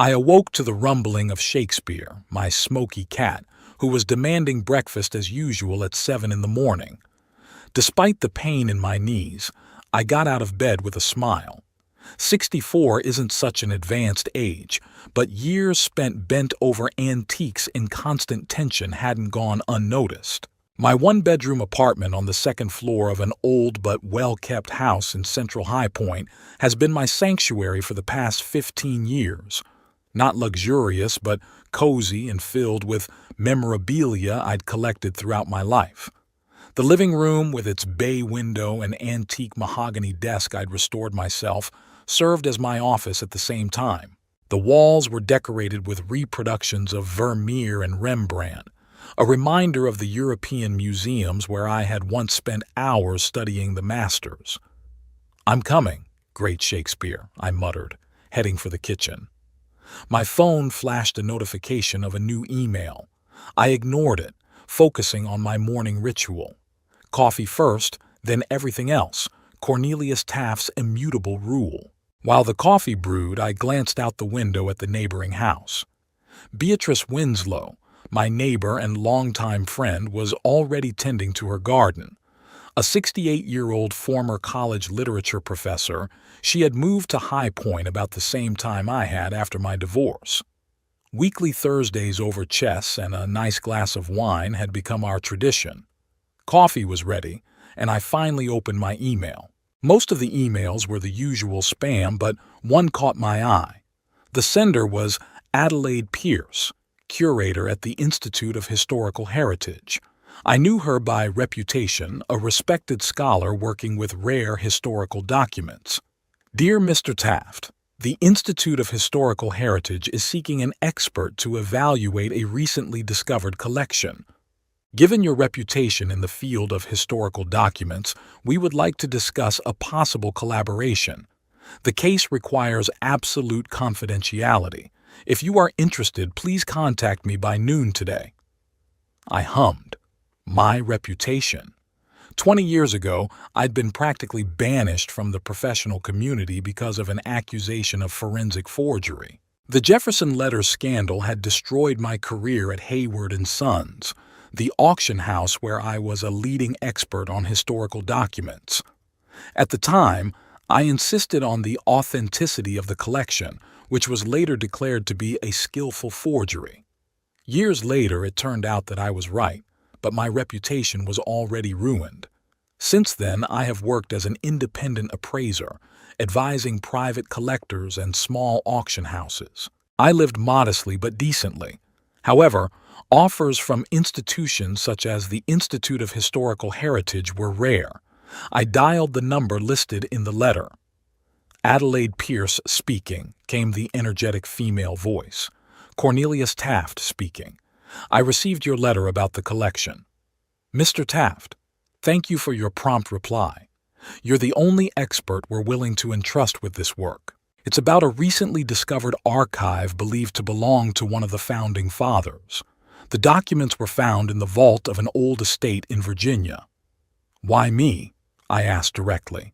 I awoke to the rumbling of Shakespeare, my smoky cat, who was demanding breakfast as usual at 7 in the morning. Despite the pain in my knees, I got out of bed with a smile. 64 isn't such an advanced age, but years spent bent over antiques in constant tension hadn't gone unnoticed. My one-bedroom apartment on the second floor of an old but well-kept house in Central High Point has been my sanctuary for the past 15 years. Not luxurious, but cozy and filled with memorabilia I'd collected throughout my life. The living room, with its bay window and antique mahogany desk I'd restored myself, served as my office at the same time. The walls were decorated with reproductions of Vermeer and Rembrandt, a reminder of the European museums where I had once spent hours studying the masters. "I'm coming, great Shakespeare," I muttered, heading for the kitchen. My phone flashed a notification of a new email. I ignored it, focusing on my morning ritual. Coffee first, then everything else, Cornelius Taft's immutable rule. While the coffee brewed, I glanced out the window at the neighboring house. Beatrice Winslow, my neighbor and longtime friend, was already tending to her garden. A 68-year-old former college literature professor, she had moved to High Point about the same time I had after my divorce. Weekly Thursdays over chess and a nice glass of wine had become our tradition. Coffee was ready, and I finally opened my email. Most of the emails were the usual spam, but one caught my eye. The sender was Adelaide Pierce, curator at the Institute of Historical Heritage. I knew her by reputation, a respected scholar working with rare historical documents. "Dear Mr. Taft, the Institute of Historical Heritage is seeking an expert to evaluate a recently discovered collection. Given your reputation in the field of historical documents, we would like to discuss a possible collaboration. The case requires absolute confidentiality. If you are interested, please contact me by noon today." I hummed. My reputation. 20 years ago, I'd been practically banished from the professional community because of an accusation of forensic forgery. The Jefferson Letters scandal had destroyed my career at Hayward & Sons, the auction house where I was a leading expert on historical documents. At the time, I insisted on the authenticity of the collection, which was later declared to be a skillful forgery. Years later, it turned out that I was right, but my reputation was already ruined. Since then, I have worked as an independent appraiser, advising private collectors and small auction houses. I lived modestly but decently. However, offers from institutions such as the Institute of Historical Heritage were rare. I dialed the number listed in the letter. "Adelaide Pierce speaking," came the energetic female voice. "Cornelius Taft speaking. I received your letter about the collection. Mr. Taft, thank you for your prompt reply. You're the only expert we're willing to entrust with this work. It's about a recently discovered archive believed to belong to one of the founding fathers. The documents were found in the vault of an old estate in Virginia." "Why me?" I asked directly.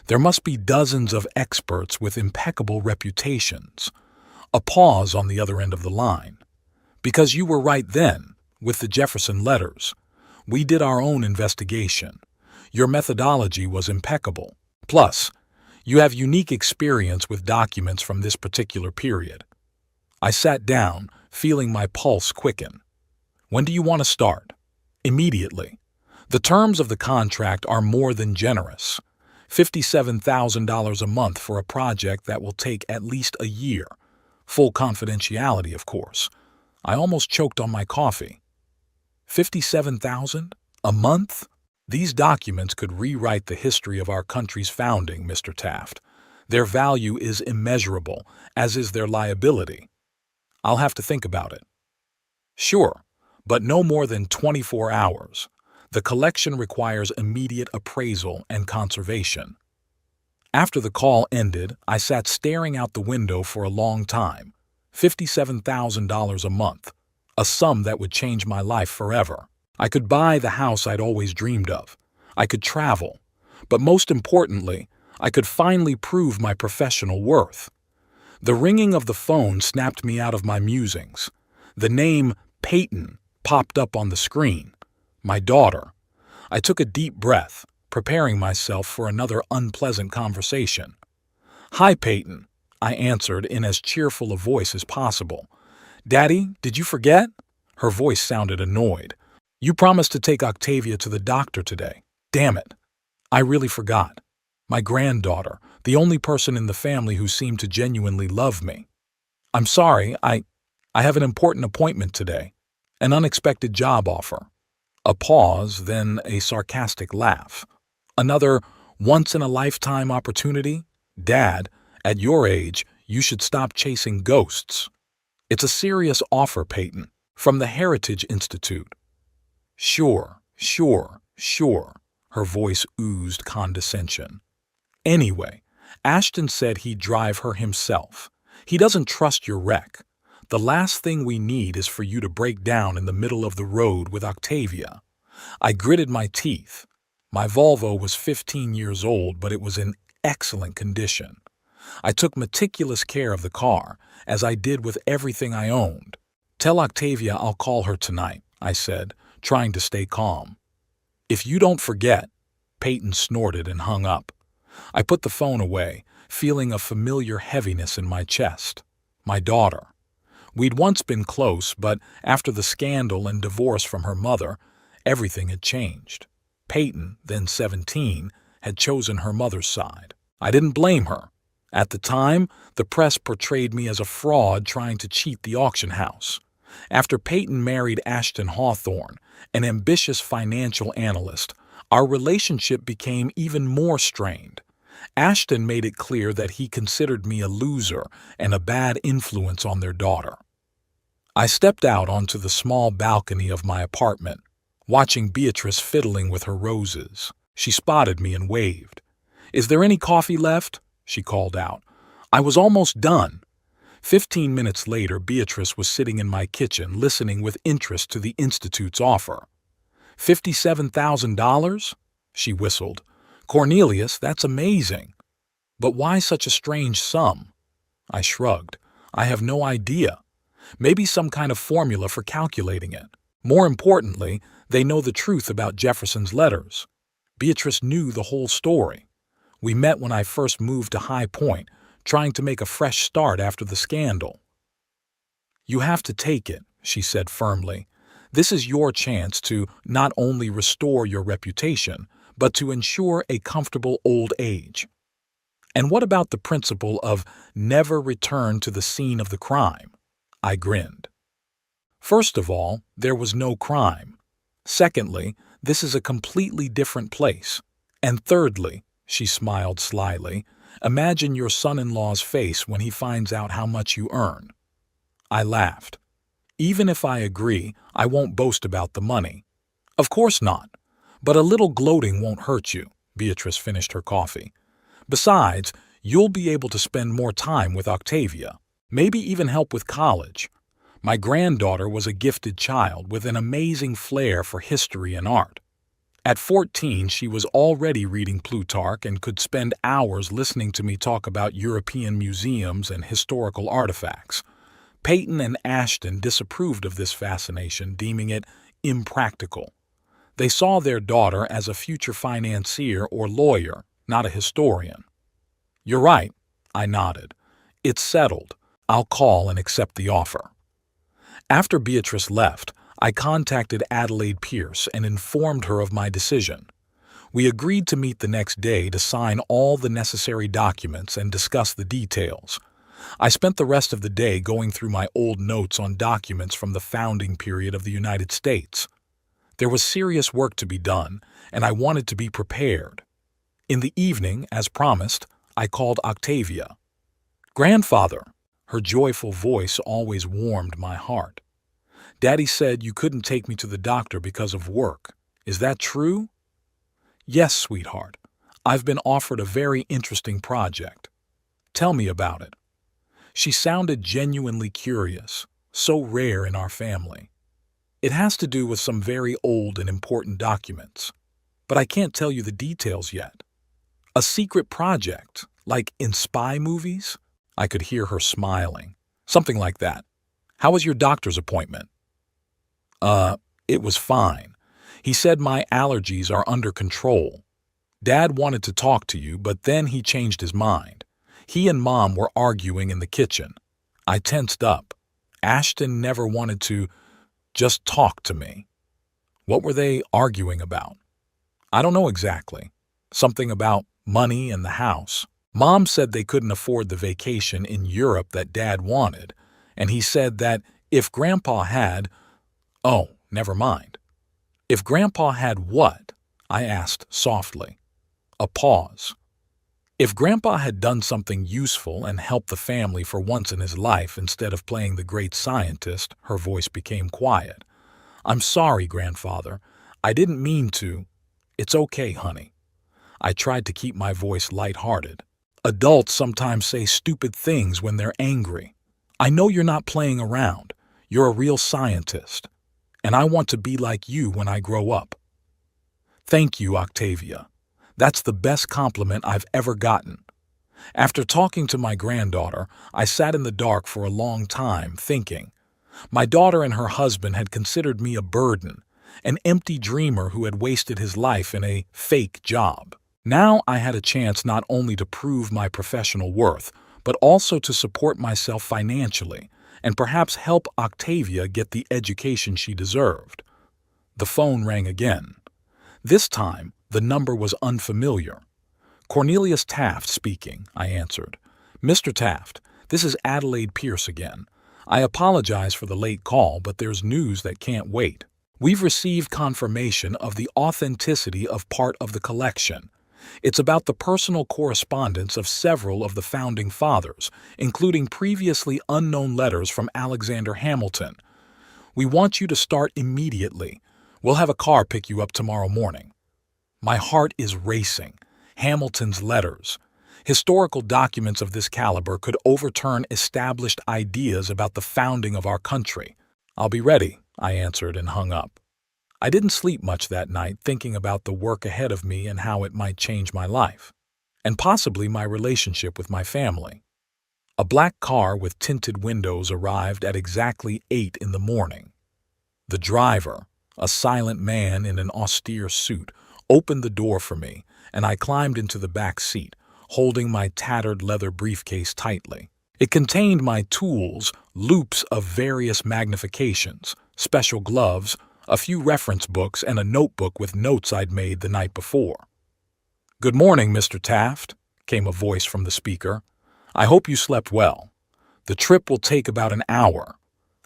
"There must be dozens of experts with impeccable reputations." A pause on the other end of the line. "Because you were right then, with the Jefferson Letters. We did our own investigation. Your methodology was impeccable. Plus, you have unique experience with documents from this particular period." I sat down, feeling my pulse quicken. "When do you want to start?" "Immediately. The terms of the contract are more than generous. $57,000 a month for a project that will take at least a year. Full confidentiality, of course." I almost choked on my coffee. 57,000? A month? These documents could rewrite the history of our country's founding, Mr. Taft. Their value is immeasurable, as is their liability. I'll have to think about it. Sure, but no more than 24 hours. The collection requires immediate appraisal and conservation. After the call ended, I sat staring out the window for a long time. $57,000 a month, a sum that would change my life forever. I could buy the house I'd always dreamed of. I could travel. But most importantly, I could finally prove my professional worth. The ringing of the phone snapped me out of my musings. The name Peyton popped up on the screen. My daughter. I took a deep breath, preparing myself for another unpleasant conversation. "Hi, Peyton," I answered in as cheerful a voice as possible. "Daddy, did you forget?" Her voice sounded annoyed. "You promised to take Octavia to the doctor today. Damn it. I really forgot. My granddaughter, the only person in the family who seemed to genuinely love me. I'm sorry, I have an important appointment today. An unexpected job offer." A pause, then a sarcastic laugh. "Another once-in-a-lifetime opportunity? Dad, at your age, you should stop chasing ghosts. It's a serious offer, Peyton, from the Heritage Institute." Sure. Her voice oozed condescension. "Anyway, Ashton said he'd drive her himself. He doesn't trust your wreck. The last thing we need is for you to break down in the middle of the road with Octavia." I gritted my teeth. My Volvo was 15 years old, but it was in excellent condition. I took meticulous care of the car, as I did with everything I owned. "Tell Octavia I'll call her tonight," I said, trying to stay calm. "If you don't forget." Peyton snorted and hung up. I put the phone away, feeling a familiar heaviness in my chest. My daughter. We'd once been close, but after the scandal and divorce from her mother, everything had changed. Peyton, then 17, had chosen her mother's side. I didn't blame her. At the time, the press portrayed me as a fraud trying to cheat the auction house. After Peyton married Ashton Hawthorne, an ambitious financial analyst, our relationship became even more strained. Ashton made it clear that he considered me a loser and a bad influence on their daughter. I stepped out onto the small balcony of my apartment, watching Beatrice fiddling with her roses. She spotted me and waved. "Is there any coffee left?" she called out. I was almost done. 15 minutes later, Beatrice was sitting in my kitchen listening with interest to the Institute's offer. $57,000? She whistled. "Cornelius, that's amazing. But why such a strange sum?" I shrugged. "I have no idea. Maybe some kind of formula for calculating it. More importantly, they know the truth about Jefferson's letters. Beatrice knew the whole story. We met when I first moved to High Point, trying to make a fresh start after the scandal." "You have to take it," she said firmly. "This is your chance to not only restore your reputation, but to ensure a comfortable old age." "And what about the principle of never return to the scene of the crime?" I grinned. "First of all, there was no crime. Secondly, this is a completely different place. And thirdly," she smiled slyly, "imagine your son-in-law's face when he finds out how much you earn." I laughed. "Even if I agree, I won't boast about the money." "Of course not. But a little gloating won't hurt you." Beatrice finished her coffee. "Besides, you'll be able to spend more time with Octavia, maybe even help with college. My granddaughter was a gifted child with an amazing flair for history and art. At 14, she was already reading Plutarch and could spend hours listening to me talk about European museums and historical artifacts. Peyton and Ashton disapproved of this fascination, deeming it impractical. They saw their daughter as a future financier or lawyer, not a historian." "You're right," I nodded. "It's settled. I'll call and accept the offer." After Beatrice left, I contacted Adelaide Pierce and informed her of my decision. We agreed to meet the next day to sign all the necessary documents and discuss the details. I spent the rest of the day going through my old notes on documents from the founding period of the United States. There was serious work to be done, and I wanted to be prepared. In the evening, as promised, I called Octavia. "Grandfather," her joyful voice always warmed my heart. "Daddy said you couldn't take me to the doctor because of work. Is that true?" "Yes, sweetheart. I've been offered a very interesting project." "Tell me about it." She sounded genuinely curious, so rare in our family. "It has to do with some very old and important documents, but I can't tell you the details yet. A secret project, like in spy movies?" I could hear her smiling. Something like that. How was your doctor's appointment? It was fine. He said my allergies are under control. Dad wanted to talk to you, but then he changed his mind. He and Mom were arguing in the kitchen. I tensed up. Ashton never wanted to just talk to me. What were they arguing about? I don't know exactly. Something about money and the house. Mom said they couldn't afford the vacation in Europe that Dad wanted, and he said that if Grandpa had— Oh, never mind. If Grandpa had what? I asked softly. A pause. If Grandpa had done something useful and helped the family for once in his life instead of playing the great scientist, her voice became quiet. I'm sorry, Grandfather. I didn't mean to. It's okay, honey. I tried to keep my voice lighthearted. Adults sometimes say stupid things when they're angry. I know you're not playing around. You're a real scientist. And I want to be like you when I grow up. Thank you, Octavia. That's the best compliment I've ever gotten. After talking to my granddaughter, I sat in the dark for a long time thinking. My daughter and her husband had considered me a burden, an empty dreamer who had wasted his life in a fake job. Now I had a chance not only to prove my professional worth, but also to support myself financially and perhaps help Octavia get the education she deserved. The phone rang again. This time, the number was unfamiliar. Cornelius Taft speaking, I answered. Mr. Taft, this is Adelaide Pierce again. I apologize for the late call, but there's news that can't wait. We've received confirmation of the authenticity of part of the collection. It's about the personal correspondence of several of the founding fathers, including previously unknown letters from Alexander Hamilton. We want you to start immediately. We'll have a car pick you up tomorrow morning. My heart is racing. Hamilton's letters. Historical documents of this caliber could overturn established ideas about the founding of our country. I'll be ready, I answered and hung up. I didn't sleep much that night thinking about the work ahead of me and how it might change my life, and possibly my relationship with my family. A black car with tinted windows arrived at exactly 8 in the morning. The driver, a silent man in an austere suit, opened the door for me, and I climbed into the back seat, holding my tattered leather briefcase tightly. It contained my tools, loupes of various magnifications, special gloves, a few reference books, and a notebook with notes I'd made the night before. "Good morning, Mr. Taft," came a voice from the speaker. "I hope you slept well. The trip will take about an hour."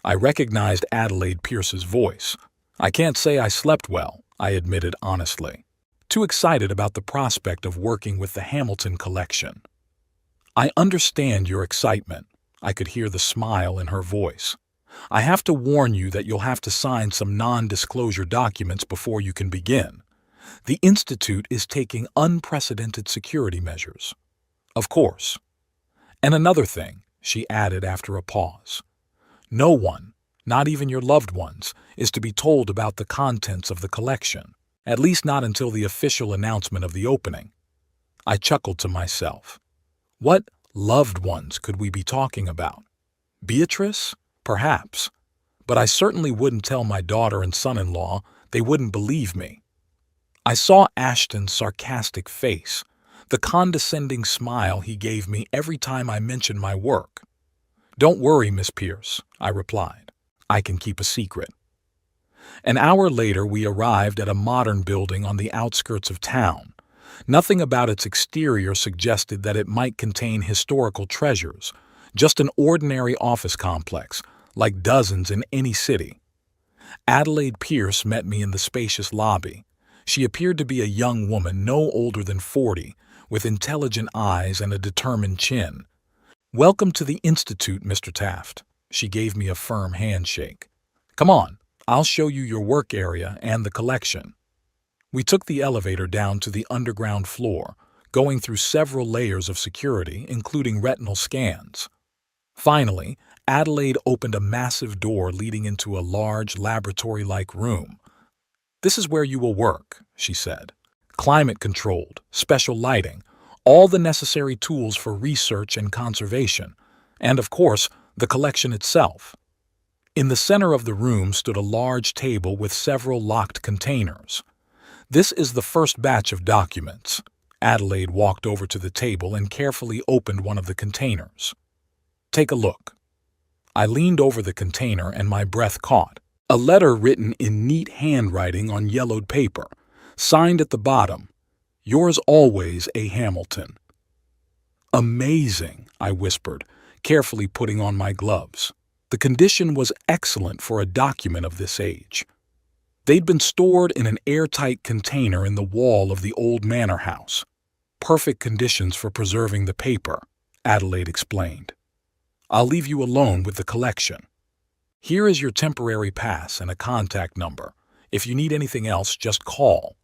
I recognized Adelaide Pierce's voice. "I can't say I slept well," I admitted honestly. Too excited about the prospect of working with the Hamilton collection. "I understand your excitement." I could hear the smile in her voice. "I have to warn you that you'll have to sign some non-disclosure documents before you can begin. The Institute is taking unprecedented security measures." "Of course." "And another thing," she added after a pause. "No one, not even your loved ones, is to be told about the contents of the collection, at least not until the official announcement of the opening." I chuckled to myself. What loved ones could we be talking about? Beatrice? Perhaps. But I certainly wouldn't tell my daughter and son-in-law. They wouldn't believe me. I saw Ashton's sarcastic face, the condescending smile he gave me every time I mentioned my work. "Don't worry, Miss Pierce," I replied. "I can keep a secret." An hour later, we arrived at a modern building on the outskirts of town. Nothing about its exterior suggested that it might contain historical treasures, just an ordinary office complex, like dozens in any city. Adelaide Pierce met me in the spacious lobby. She appeared to be a young woman no older than 40, with intelligent eyes and a determined chin. "Welcome to the Institute, Mr. Taft." She gave me a firm handshake. "Come on, I'll show you your work area and the collection." We took the elevator down to the underground floor, going through several layers of security, including retinal scans. Finally, Adelaide opened a massive door leading into a large laboratory-like room. "This is where you will work," she said. "Climate-controlled, special lighting, all the necessary tools for research and conservation. and, of course, the collection itself. In the center of the room stood a large table with several locked containers. "This is the first batch of documents." Adelaide walked over to the table and carefully opened one of the containers. "Take a look." I leaned over the container and my breath caught. A letter written in neat handwriting on yellowed paper, signed at the bottom, "Yours always, A. Hamilton." "Amazing," I whispered, carefully putting on my gloves. The condition was excellent for a document of this age. They'd been stored in an airtight container in the wall of the old manor house. "Perfect conditions for preserving the paper," Adelaide explained. "I'll leave you alone with the collection. Here is your temporary pass and a contact number. If you need anything else, just call."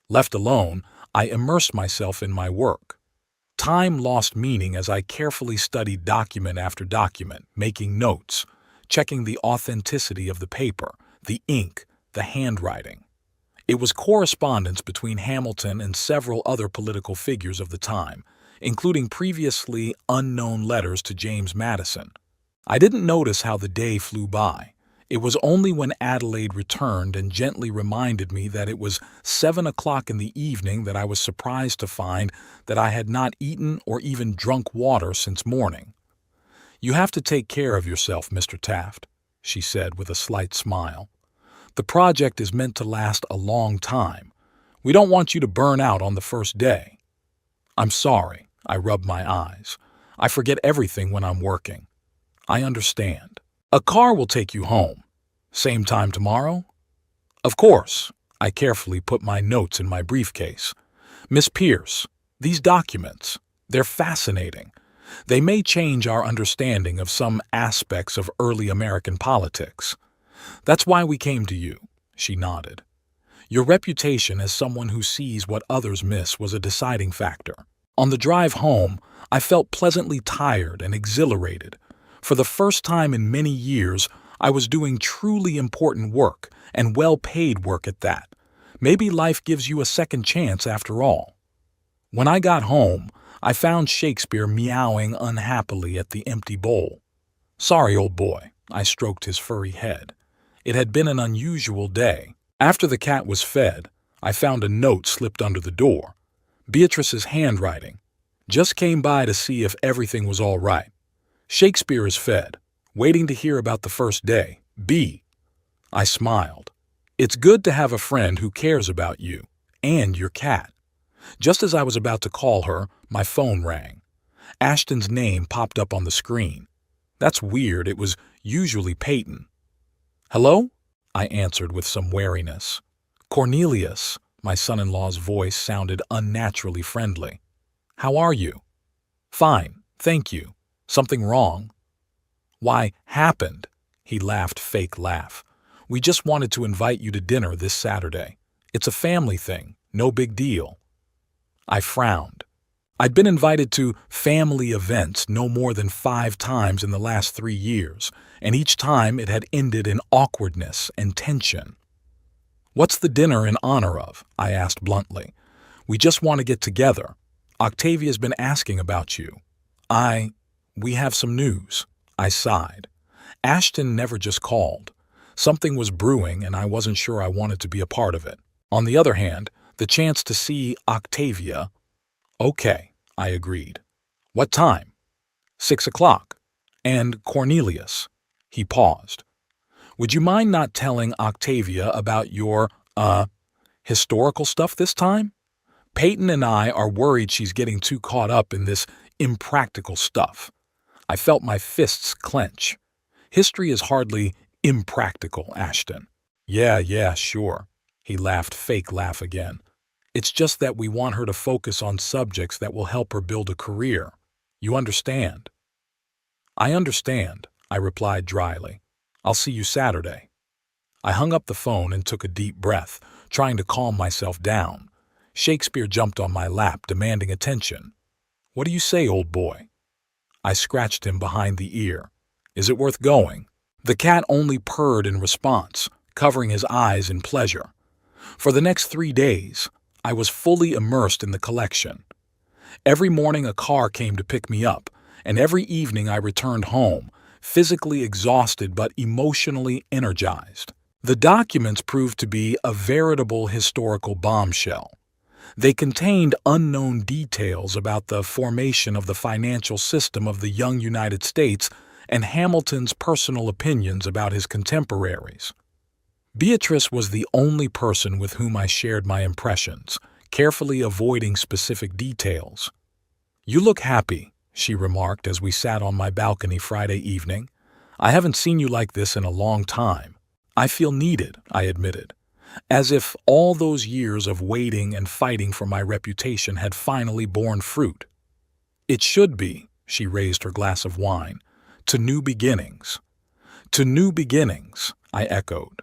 Left alone, I immersed myself in my work. Time lost meaning as I carefully studied document after document, making notes, checking the authenticity of the paper, the ink, the handwriting. It was correspondence between Hamilton and several other political figures of the time, including previously unknown letters to James Madison. I didn't notice how the day flew by. It was only when Adelaide returned and gently reminded me that it was 7 o'clock in the evening that I was surprised to find that I had not eaten or even drunk water since morning. "You have to take care of yourself, Mr. Taft," she said with a slight smile. "The project is meant to last a long time. We don't want you to burn out on the first day." "I'm sorry," I rubbed my eyes. "I forget everything when I'm working." "I understand. A car will take you home. Same time tomorrow?" "Of course." I carefully put my notes in my briefcase. "Miss Pierce, these documents, they're fascinating. They may change our understanding of some aspects of early American politics. That's why we came to you," she nodded. "Your reputation as someone who sees what others miss was a deciding factor. On the drive home, I felt pleasantly tired and exhilarated. For the first time in many years, I was doing truly important work, and well-paid work at that. Maybe life gives you a second chance after all. When I got home, I found Shakespeare meowing unhappily at the empty bowl. "Sorry, old boy," I stroked his furry head. It had been an unusual day. After the cat was fed, I found a note slipped under the door. Beatrice's handwriting. "Just came by to see if everything was all right. Shakespeare is fed. Waiting to hear about the first day. B." I smiled. "It's good to have a friend who cares about you and your cat." Just as I was about to call her, my phone rang. Ashton's name popped up on the screen. That's weird, it was usually Peyton. "Hello?" I answered with some wariness. "Cornelius," my son-in-law's voice sounded unnaturally friendly. "How are you?" "Fine, thank you. Something wrong?" "Why, happened." He laughed fake laugh. "We just wanted to invite you to dinner this Saturday. It's a family thing, no big deal." I frowned. I'd been invited to family events no more than 5 times in the last 3 years, and each time it had ended in awkwardness and tension. "What's the dinner in honor of?" I asked bluntly. "We just want to get together. Octavia's been asking about you." We have some news." I sighed. Ashton never just called. Something was brewing and I wasn't sure I wanted to be a part of it. On the other hand, the chance to see Octavia. "Okay," I agreed. "What time?" 6 o'clock. "And Cornelius." He paused. "Would you mind not telling Octavia about your, historical stuff this time? Peyton and I are worried she's getting too caught up in this impractical stuff." I felt my fists clench. "History is hardly impractical, Ashton." Yeah, sure." He laughed fake laugh again. "It's just that we want her to focus on subjects that will help her build a career. You understand?" "I understand," I replied dryly. "I'll see you Saturday." I hung up the phone and took a deep breath, trying to calm myself down. Shakespeare jumped on my lap, demanding attention. "What do you say, old boy?" I scratched him behind the ear. "Is it worth going?" The cat only purred in response, covering his eyes in pleasure. For the next 3 days, I was fully immersed in the collection. Every morning a car came to pick me up, and every evening I returned home, physically exhausted but emotionally energized. The documents proved to be a veritable historical bombshell. They contained unknown details about the formation of the financial system of the young United States and Hamilton's personal opinions about his contemporaries. Beatrice was the only person with whom I shared my impressions, carefully avoiding specific details. "You look happy," she remarked as we sat on my balcony Friday evening. "I haven't seen you like this in a long time." "I feel needed," I admitted, as if all those years of waiting and fighting for my reputation had finally borne fruit. "It should be," she raised her glass of wine. "To new beginnings." "To new beginnings," I echoed.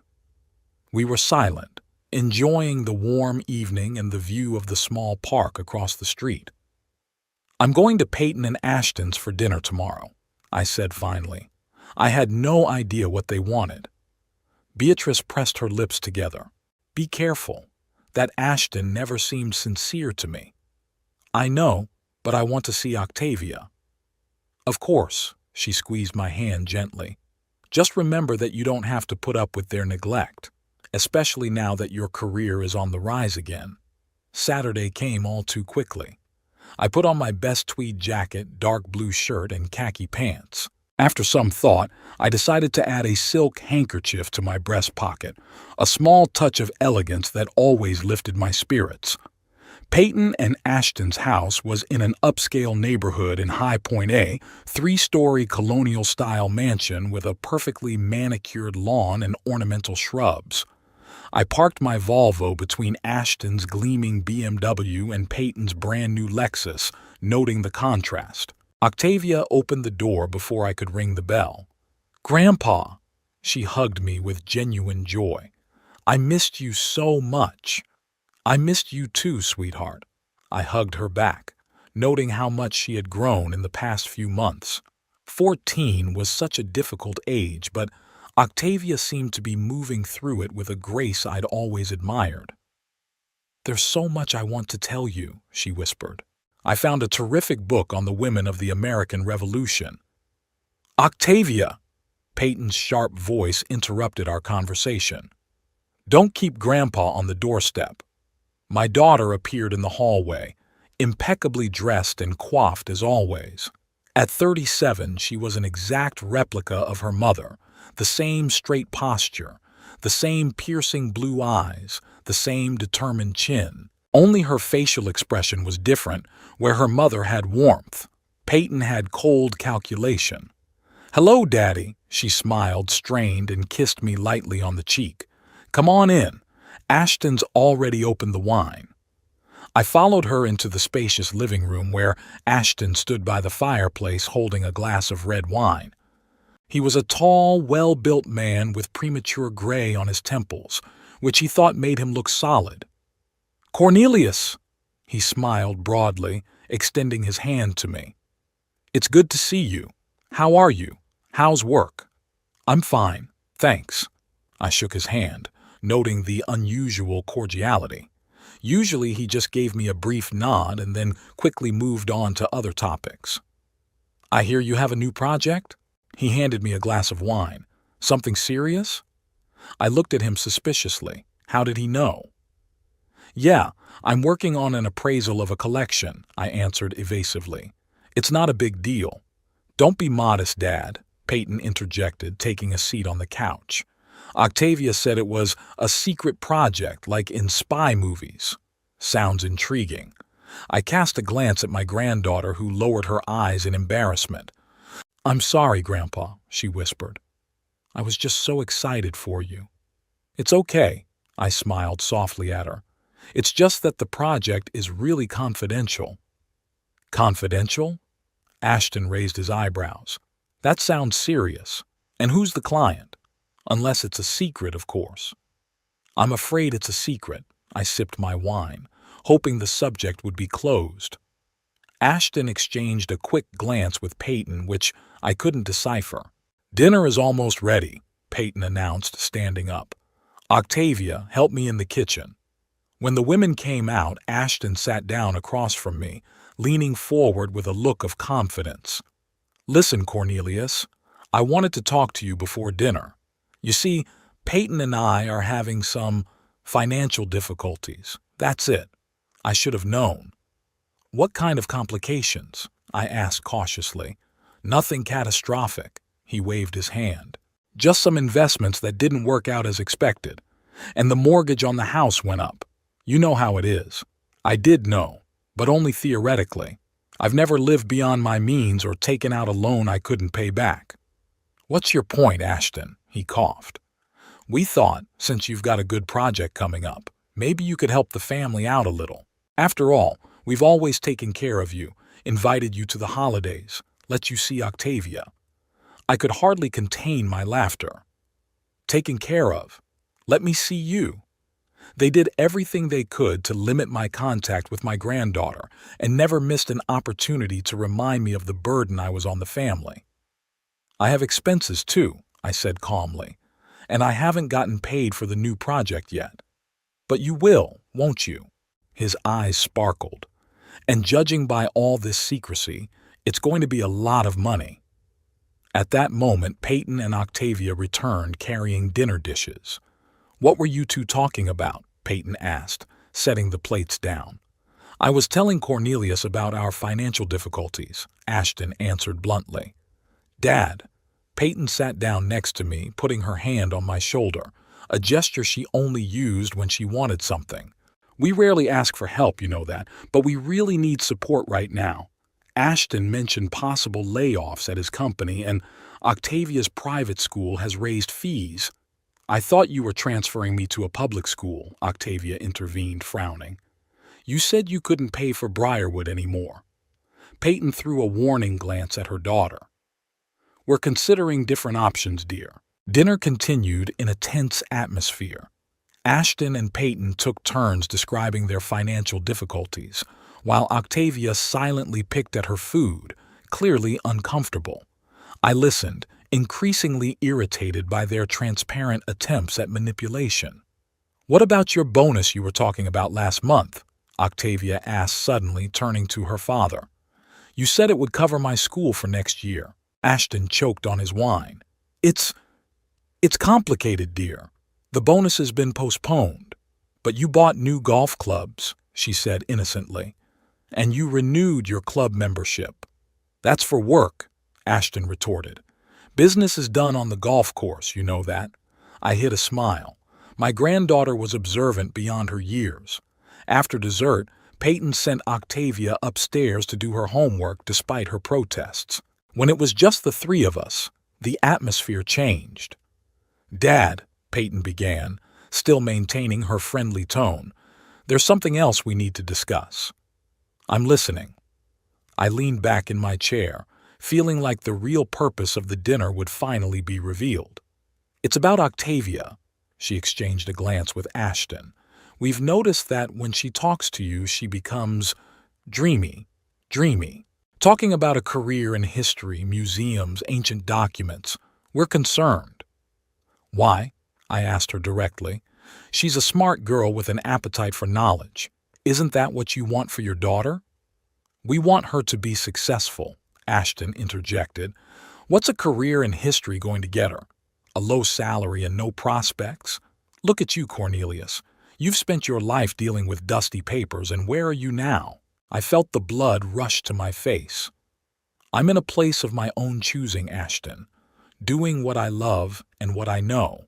We were silent, enjoying the warm evening and the view of the small park across the street. "I'm going to Peyton and Ashton's for dinner tomorrow," I said finally. I had no idea what they wanted. Beatrice pressed her lips together. "Be careful. That Ashton never seemed sincere to me." "I know, but I want to see Octavia." "Of course," she squeezed my hand gently. "Just remember that you don't have to put up with their neglect, especially now that your career is on the rise again." Saturday came all too quickly. I put on my best tweed jacket, dark blue shirt, and khaki pants. After some thought, I decided to add a silk handkerchief to my breast pocket, a small touch of elegance that always lifted my spirits. Peyton and Ashton's house was in an upscale neighborhood in High Point A, 3-story colonial-style mansion with a perfectly manicured lawn and ornamental shrubs. I parked my Volvo between Ashton's gleaming BMW and Peyton's brand-new Lexus, noting the contrast. Octavia opened the door before I could ring the bell. "Grandpa!" She hugged me with genuine joy. "I missed you so much." "I missed you too, sweetheart." I hugged her back, noting how much she had grown in the past few months. 14 was such a difficult age, but Octavia seemed to be moving through it with a grace I'd always admired. "There's so much I want to tell you," she whispered. "I found a terrific book on the women of the American Revolution." "Octavia!" Peyton's sharp voice interrupted our conversation. "Don't keep Grandpa on the doorstep." My daughter appeared in the hallway, impeccably dressed and coiffed as always. At 37, she was an exact replica of her mother, the same straight posture, the same piercing blue eyes, the same determined chin. Only her facial expression was different, where her mother had warmth. Peyton had cold calculation. "Hello, Daddy," she smiled, strained, and kissed me lightly on the cheek. "Come on in. Ashton's already opened the wine." I followed her into the spacious living room where Ashton stood by the fireplace holding a glass of red wine. He was a tall, well-built man with premature gray on his temples, which he thought made him look solid. "Cornelius!" He smiled broadly, extending his hand to me. "It's good to see you. How are you? How's work?" "I'm fine, thanks." I shook his hand, noting the unusual cordiality. Usually he just gave me a brief nod and then quickly moved on to other topics. "I hear you have a new project?" He handed me a glass of wine. "Something serious?" I looked at him suspiciously. How did he know? "Yeah, I'm working on an appraisal of a collection," I answered evasively. "It's not a big deal." "Don't be modest, Dad," Peyton interjected, taking a seat on the couch. "Octavia said it was a secret project, like in spy movies." Sounds intriguing. I cast a glance at my granddaughter, who lowered her eyes in embarrassment. "I'm sorry, Grandpa," she whispered. "I was just so excited for you." "It's okay," I smiled softly at her. "It's just that the project is really confidential." "Confidential?" Ashton raised his eyebrows. "That sounds serious. And who's the client? Unless it's a secret, of course." "I'm afraid it's a secret." I sipped my wine, hoping the subject would be closed. Ashton exchanged a quick glance with Peyton, which I couldn't decipher. "Dinner is almost ready," Peyton announced, standing up. "Octavia, help me in the kitchen." When the women came out, Ashton sat down across from me, leaning forward with a look of confidence. Listen, Cornelius, I wanted to talk to you before dinner. You see, Peyton and I are having some financial difficulties. That's it. I should have known. What kind of complications? I asked cautiously. Nothing catastrophic. He waved his hand. Just some investments that didn't work out as expected. And the mortgage on the house went up. You know how it is. I did know, but only theoretically. I've never lived beyond my means or taken out a loan I couldn't pay back. What's your point, Ashton? He coughed. We thought, since you've got a good project coming up, maybe you could help the family out a little. After all, we've always taken care of you, invited you to the holidays, let you see Octavia. I could hardly contain my laughter. Taken care of? Let me see you. They did everything they could to limit my contact with my granddaughter and never missed an opportunity to remind me of the burden I was on the family. I have expenses too, I said calmly, and I haven't gotten paid for the new project yet. But you will, won't you? His eyes sparkled. And judging by all this secrecy, it's going to be a lot of money. At that moment, Peyton and Octavia returned carrying dinner dishes. What were you two talking about? Peyton asked, setting the plates down. I was telling Cornelius about our financial difficulties, Ashton answered bluntly. Dad. Peyton sat down next to me, putting her hand on my shoulder, a gesture she only used when she wanted something. We rarely ask for help, you know that, but we really need support right now. Ashton mentioned possible layoffs at his company, and Octavia's private school has raised fees. I thought you were transferring me to a public school, Octavia intervened, frowning. You said you couldn't pay for Briarwood anymore. Peyton threw a warning glance at her daughter. We're considering different options, dear. Dinner continued in a tense atmosphere. Ashton and Peyton took turns describing their financial difficulties, while Octavia silently picked at her food, clearly uncomfortable. I listened, increasingly irritated by their transparent attempts at manipulation. What about your bonus you were talking about last month? Octavia asked suddenly, turning to her father. You said it would cover my school for next year. Ashton choked on his wine. It's complicated, dear. The bonus has been postponed. But you bought new golf clubs, she said innocently. And you renewed your club membership. That's for work, Ashton retorted. Business is done on the golf course, you know that. I hid a smile. My granddaughter was observant beyond her years. After dessert, Peyton sent Octavia upstairs to do her homework despite her protests. When it was just the three of us, the atmosphere changed. Dad, Peyton began, still maintaining her friendly tone, there's something else we need to discuss. I'm listening. I leaned back in my chair, feeling like the real purpose of the dinner would finally be revealed. It's about Octavia. She exchanged a glance with Ashton. We've noticed that when she talks to you, she becomes dreamy. Talking about a career in history, museums, ancient documents. We're concerned. Why? I asked her directly. She's a smart girl with an appetite for knowledge. Isn't that what you want for your daughter? We want her to be successful, Ashton interjected. What's a career in history going to get her? A low salary and no prospects? Look at you, Cornelius. You've spent your life dealing with dusty papers, and where are you now? I felt the blood rush to my face. I'm in a place of my own choosing, Ashton, doing what I love and what I know.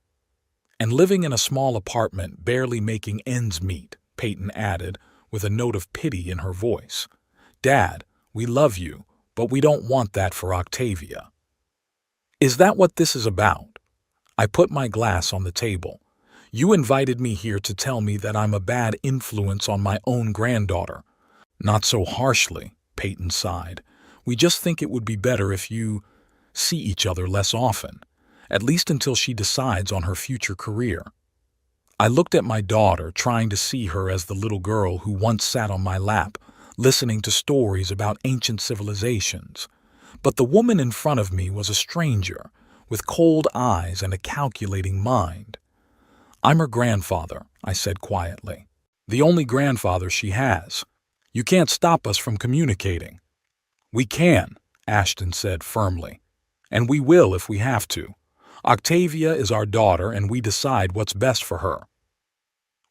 And living in a small apartment, barely making ends meet, Peyton added, with a note of pity in her voice. Dad, we love you, but we don't want that for Octavia. Is that what this is about? I put my glass on the table. You invited me here to tell me that I'm a bad influence on my own granddaughter. Not so harshly, Peyton sighed. We just think it would be better if you see each other less often, at least until she decides on her future career. I looked at my daughter, trying to see her as the little girl who once sat on my lap, listening to stories about ancient civilizations. But the woman in front of me was a stranger, with cold eyes and a calculating mind. I'm her grandfather, I said quietly. The only grandfather she has. You can't stop us from communicating. We can, Ashton said firmly. "And we will if we have to. Octavia is our daughter and we decide what's best for her."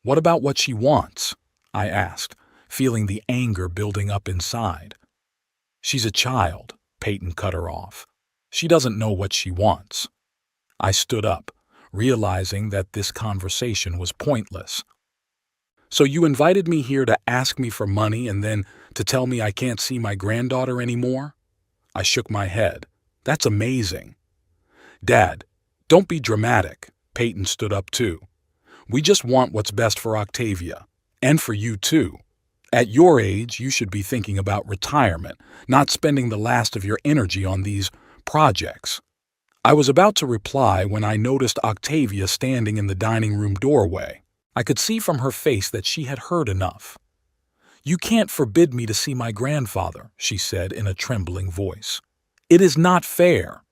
"What about what she wants?" I asked, feeling the anger building up inside. "She's a child," Peyton cut her off. "She doesn't know what she wants." I stood up, realizing that this conversation was pointless. "So you invited me here to ask me for money and then to tell me I can't see my granddaughter anymore?" I shook my head. "That's amazing." "Dad, don't be dramatic." Peyton stood up too. "We just want what's best for Octavia. And for you too. At your age, you should be thinking about retirement, not spending the last of your energy on these projects." I was about to reply when I noticed Octavia standing in the dining room doorway. I could see from her face that she had heard enough. "You can't forbid me to see my grandfather," she said in a trembling voice. "It is not fair."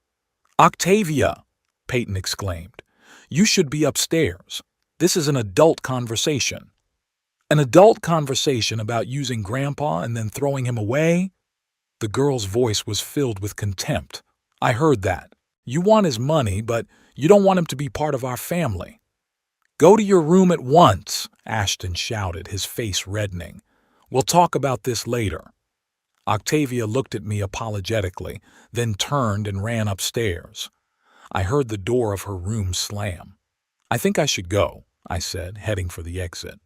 "Octavia!" Peyton exclaimed. "You should be upstairs. This is an adult conversation." "An adult conversation about using Grandpa and then throwing him away?" The girl's voice was filled with contempt. "I heard that. You want his money, but you don't want him to be part of our family." "Go to your room at once," Ashton shouted, his face reddening. "We'll talk about this later." Octavia looked at me apologetically, then turned and ran upstairs. I heard the door of her room slam. "I think I should go," I said, heading for the exit.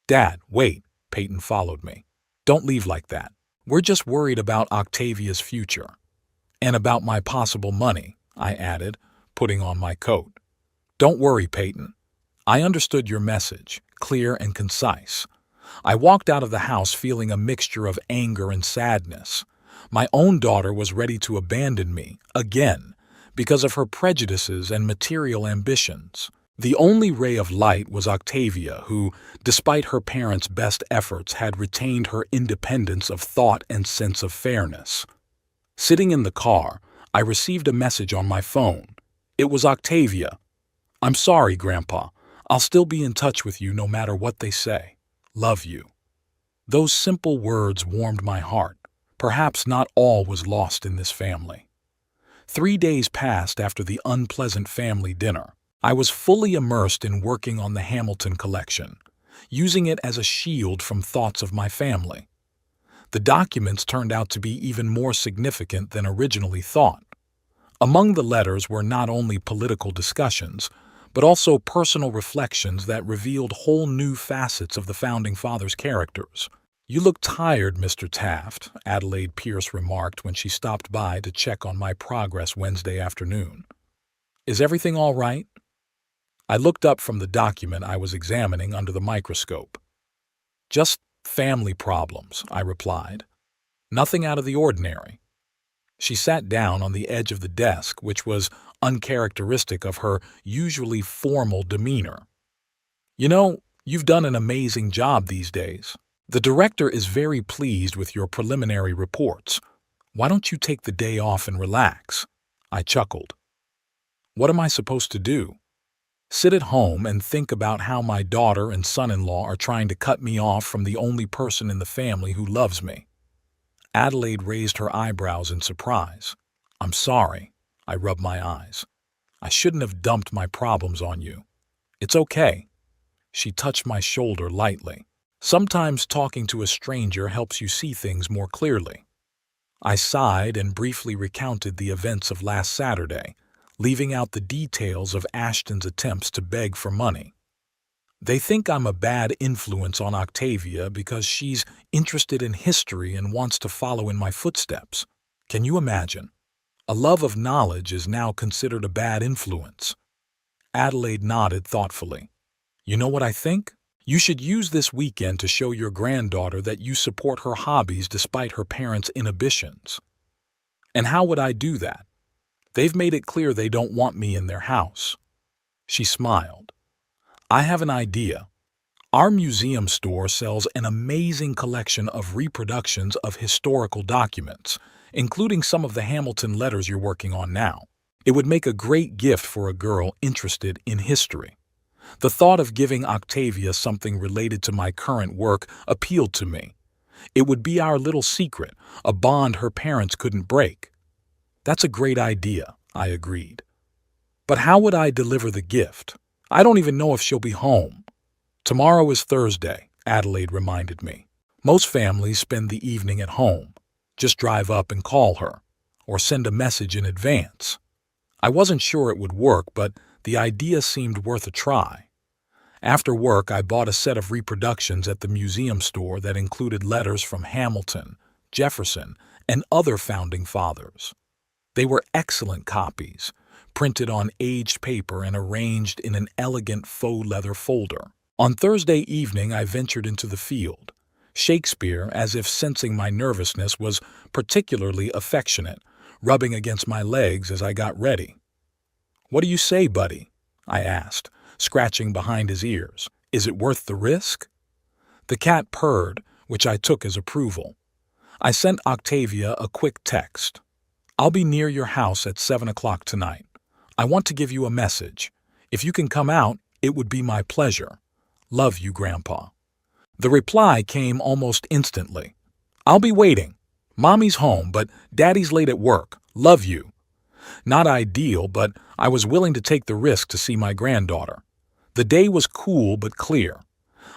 "Dad, wait," Peyton followed me. "Don't leave like that. We're just worried about Octavia's future." "And about my possible money," I added, putting on my coat. "Don't worry, Peyton. I understood your message, clear and concise." I walked out of the house feeling a mixture of anger and sadness. My own daughter was ready to abandon me, again, because of her prejudices and material ambitions. The only ray of light was Octavia, who, despite her parents' best efforts, had retained her independence of thought and sense of fairness. Sitting in the car, I received a message on my phone. It was Octavia. "I'm sorry, Grandpa. I'll still be in touch with you no matter what they say. Love you." Those simple words warmed my heart. Perhaps not all was lost in this family. 3 days passed after the unpleasant family dinner. I was fully immersed in working on the Hamilton collection, using it as a shield from thoughts of my family. The documents turned out to be even more significant than originally thought. Among the letters were not only political discussions, but also personal reflections that revealed whole new facets of the Founding Fathers' characters. "You look tired, Mr. Taft," Adelaide Pierce remarked when she stopped by to check on my progress Wednesday afternoon. "Is everything all right?" I looked up from the document I was examining under the microscope. "Just family problems," I replied. "Nothing out of the ordinary." She sat down on the edge of the desk, which was uncharacteristic of her usually formal demeanor. "You know, you've done an amazing job these days. The director is very pleased with your preliminary reports. Why don't you take the day off and relax?" I chuckled. "What am I supposed to do? Sit at home and think about how my daughter and son-in-law are trying to cut me off from the only person in the family who loves me?" Adelaide raised her eyebrows in surprise. "I'm sorry." I rubbed my eyes. "I shouldn't have dumped my problems on you." "It's okay." She touched my shoulder lightly. "Sometimes talking to a stranger helps you see things more clearly." I sighed and briefly recounted the events of last Saturday, leaving out the details of Ashton's attempts to beg for money. "They think I'm a bad influence on Octavia because she's interested in history and wants to follow in my footsteps. Can you imagine? A love of knowledge is now considered a bad influence." Adelaide nodded thoughtfully. "You know what I think? You should use this weekend to show your granddaughter that you support her hobbies despite her parents' inhibitions." "And how would I do that? They've made it clear they don't want me in their house." She smiled. "I have an idea. Our museum store sells an amazing collection of reproductions of historical documents, including some of the Hamilton letters you're working on now. It would make a great gift for a girl interested in history." The thought of giving Octavia something related to my current work appealed to me. It would be our little secret, a bond her parents couldn't break. That's a great idea, I agreed. But how would I deliver the gift? I don't even know if she'll be home. Tomorrow is Thursday, Adelaide reminded me. Most families spend the evening at home. Just drive up and call her, or send a message in advance. I wasn't sure it would work, but the idea seemed worth a try. After work, I bought a set of reproductions at the museum store that included letters from Hamilton, Jefferson, and other founding fathers. They were excellent copies, printed on aged paper and arranged in an elegant faux leather folder. On Thursday evening, I ventured into the field. Shakespeare, as if sensing my nervousness, was particularly affectionate, rubbing against my legs as I got ready. "What do you say, buddy?" I asked, scratching behind his ears. "Is it worth the risk?" The cat purred, which I took as approval. I sent Octavia a quick text. "I'll be near your house at 7 o'clock tonight. I want to give you a message. If you can come out, it would be my pleasure. Love you, Grandpa." The reply came almost instantly. "I'll be waiting. Mommy's home, but Daddy's late at work. Love you." Not ideal, but I was willing to take the risk to see my granddaughter. The day was cool but clear.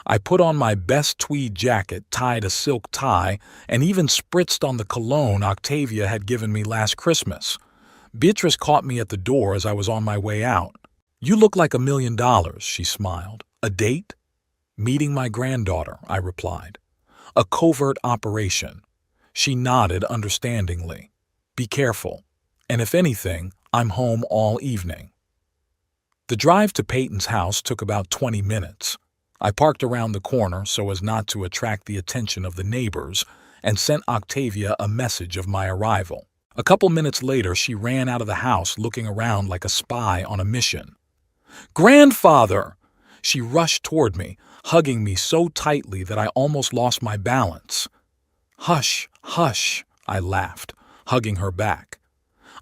I put on my best tweed jacket, tied a silk tie, and even spritzed on the cologne Octavia had given me last Christmas. Beatrice caught me at the door as I was on my way out. "You look like $1,000,000, she smiled. "A date?" "Meeting my granddaughter," I replied. "A covert operation." She nodded understandingly. "Be careful. And if anything, I'm home all evening." The drive to Peyton's house took about 20 minutes. I parked around the corner so as not to attract the attention of the neighbors and sent Octavia a message of my arrival. A couple minutes later, she ran out of the house looking around like a spy on a mission. "Grandfather!" She rushed toward me, hugging me so tightly that I almost lost my balance. "Hush, hush," I laughed, hugging her back.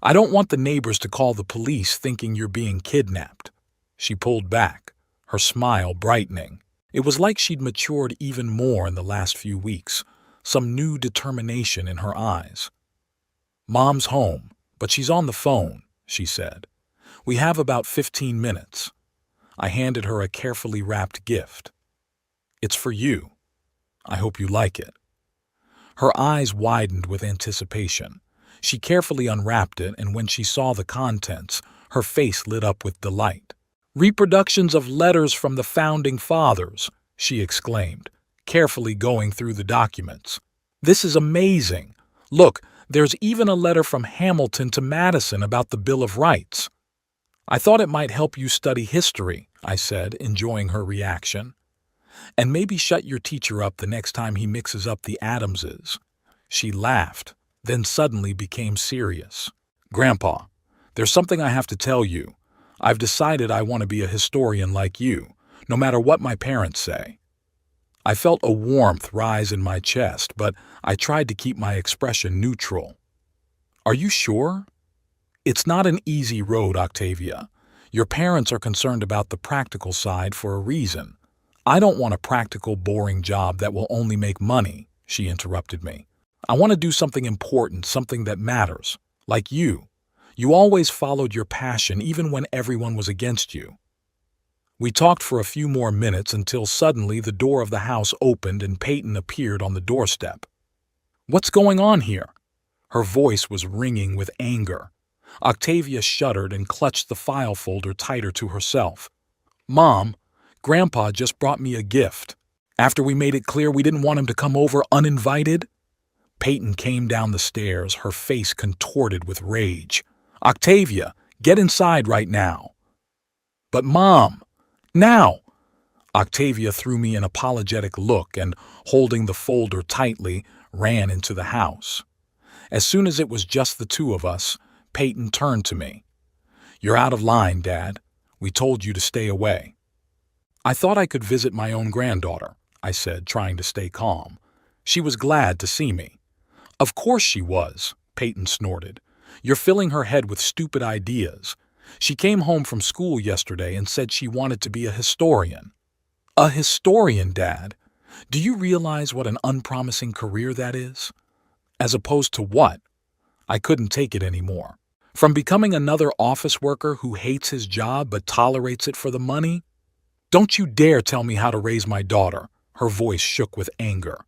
"I don't want the neighbors to call the police thinking you're being kidnapped." She pulled back, her smile brightening. It was like she'd matured even more in the last few weeks, some new determination in her eyes. "Mom's home, but she's on the phone," she said. "We have about 15 minutes. I handed her a carefully wrapped gift. "It's for you. I hope you like it." Her eyes widened with anticipation. She carefully unwrapped it, and when she saw the contents, her face lit up with delight. "Reproductions of letters from the Founding Fathers," she exclaimed, carefully going through the documents. "This is amazing. Look, there's even a letter from Hamilton to Madison about the Bill of Rights." "I thought it might help you study history," I said, enjoying her reaction. "And maybe shut your teacher up the next time he mixes up the Adamses." She laughed, then suddenly became serious. "Grandpa, there's something I have to tell you. I've decided I want to be a historian like you, no matter what my parents say." I felt a warmth rise in my chest, but I tried to keep my expression neutral. "Are you sure?" "It's not an easy road, Octavia. Your parents are concerned about the practical side for a reason. I don't want a practical, boring job that will only make money," she interrupted me. "I want to do something important, something that matters. Like you. You always followed your passion even when everyone was against you." We talked for a few more minutes until suddenly the door of the house opened and Peyton appeared on the doorstep. "What's going on here?" Her voice was ringing with anger. Octavia shuddered and clutched the file folder tighter to herself. "Mom, Grandpa just brought me a gift. After we made it clear we didn't want him to come over uninvited." Peyton came down the stairs, her face contorted with rage. "Octavia, get inside right now." "But Mom, now!" Octavia threw me an apologetic look and, holding the folder tightly, ran into the house. As soon as it was just the two of us, Peyton turned to me. "You're out of line, Dad. We told you to stay away." "I thought I could visit my own granddaughter," I said, trying to stay calm. "She was glad to see me." "Of course she was," Peyton snorted. "You're filling her head with stupid ideas. She came home from school yesterday and said she wanted to be a historian." "A historian, Dad? Do you realize what an unpromising career that is? As opposed to what? I couldn't take it anymore. From becoming another office worker who hates his job but tolerates it for the money? Don't you dare tell me how to raise my daughter. Her voice shook with anger.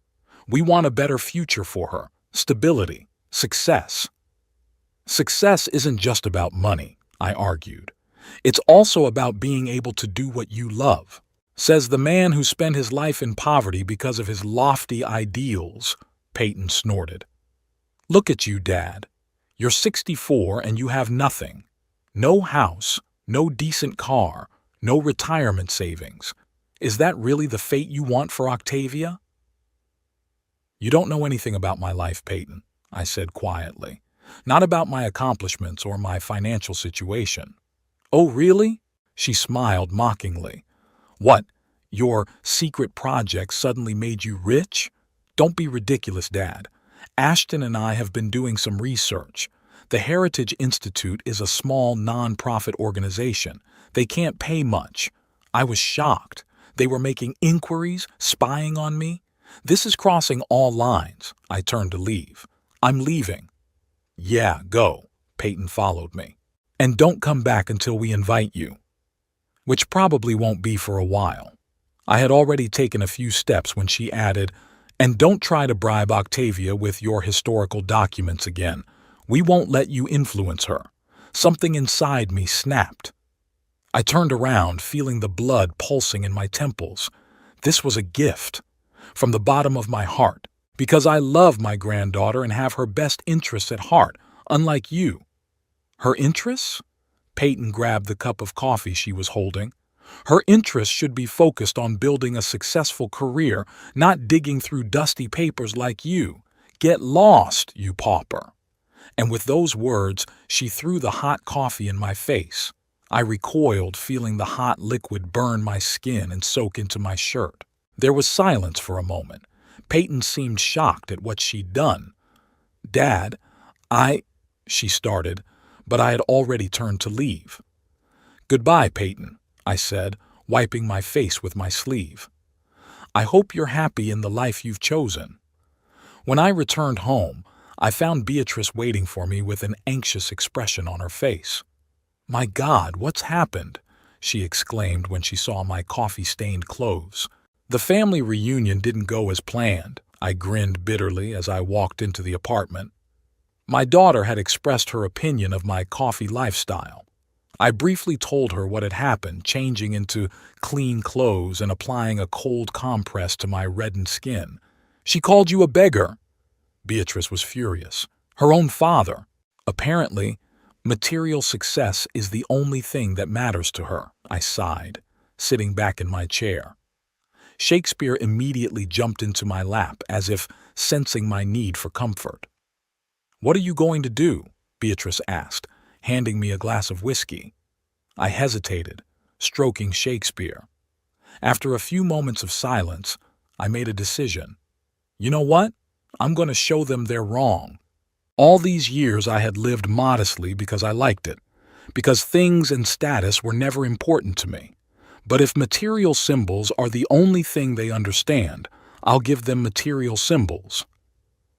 We want a better future for her. Stability. Success. Success isn't just about money, I argued. It's also about being able to do what you love. Says the man who spent his life in poverty because of his lofty ideals, Peyton snorted. Look at you, Dad. You're 64 and you have nothing. No house, no decent car, no retirement savings. Is that really the fate you want for Octavia? You don't know anything about my life, Peyton, I said quietly. Not about my accomplishments or my financial situation. Oh, really? She smiled mockingly. What, your secret project suddenly made you rich? Don't be ridiculous, Dad. Ashton and I have been doing some research. The Heritage Institute is a small non-profit organization. They can't pay much. I was shocked. They were making inquiries, spying on me. This is crossing all lines. I turned to leave. I'm leaving. Yeah, go. Peyton followed me. And don't come back until we invite you. Which probably won't be for a while. I had already taken a few steps when she added, and don't try to bribe Octavia with your historical documents again. We won't let you influence her. Something inside me snapped. I turned around, feeling the blood pulsing in my temples. This was a gift. From the bottom of my heart. Because I love my granddaughter and have her best interests at heart, unlike you. Her interests? Peyton grabbed the cup of coffee she was holding. Her interests should be focused on building a successful career, not digging through dusty papers like you. Get lost, you pauper. And with those words, she threw the hot coffee in my face. I recoiled, feeling the hot liquid burn my skin and soak into my shirt. There was silence for a moment. Peyton seemed shocked at what she'd done. Dad, she started, but I had already turned to leave. Goodbye, Peyton, I said, wiping my face with my sleeve. I hope you're happy in the life you've chosen. When I returned home, I found Beatrice waiting for me with an anxious expression on her face. My God, what's happened? She exclaimed when she saw my coffee-stained clothes. The family reunion didn't go as planned, I grinned bitterly as I walked into the apartment. My daughter had expressed her opinion of my coffee lifestyle. I briefly told her what had happened, changing into clean clothes and applying a cold compress to my reddened skin. She called you a beggar. Beatrice was furious. Her own father. Apparently, material success is the only thing that matters to her, I sighed, sitting back in my chair. Shakespeare immediately jumped into my lap as if sensing my need for comfort. What are you going to do? Beatrice asked, handing me a glass of whiskey. I hesitated, stroking Shakespeare. After a few moments of silence, I made a decision. You know what? I'm going to show them they're wrong. All these years I had lived modestly because I liked it, because things and status were never important to me. But if material symbols are the only thing they understand, I'll give them material symbols.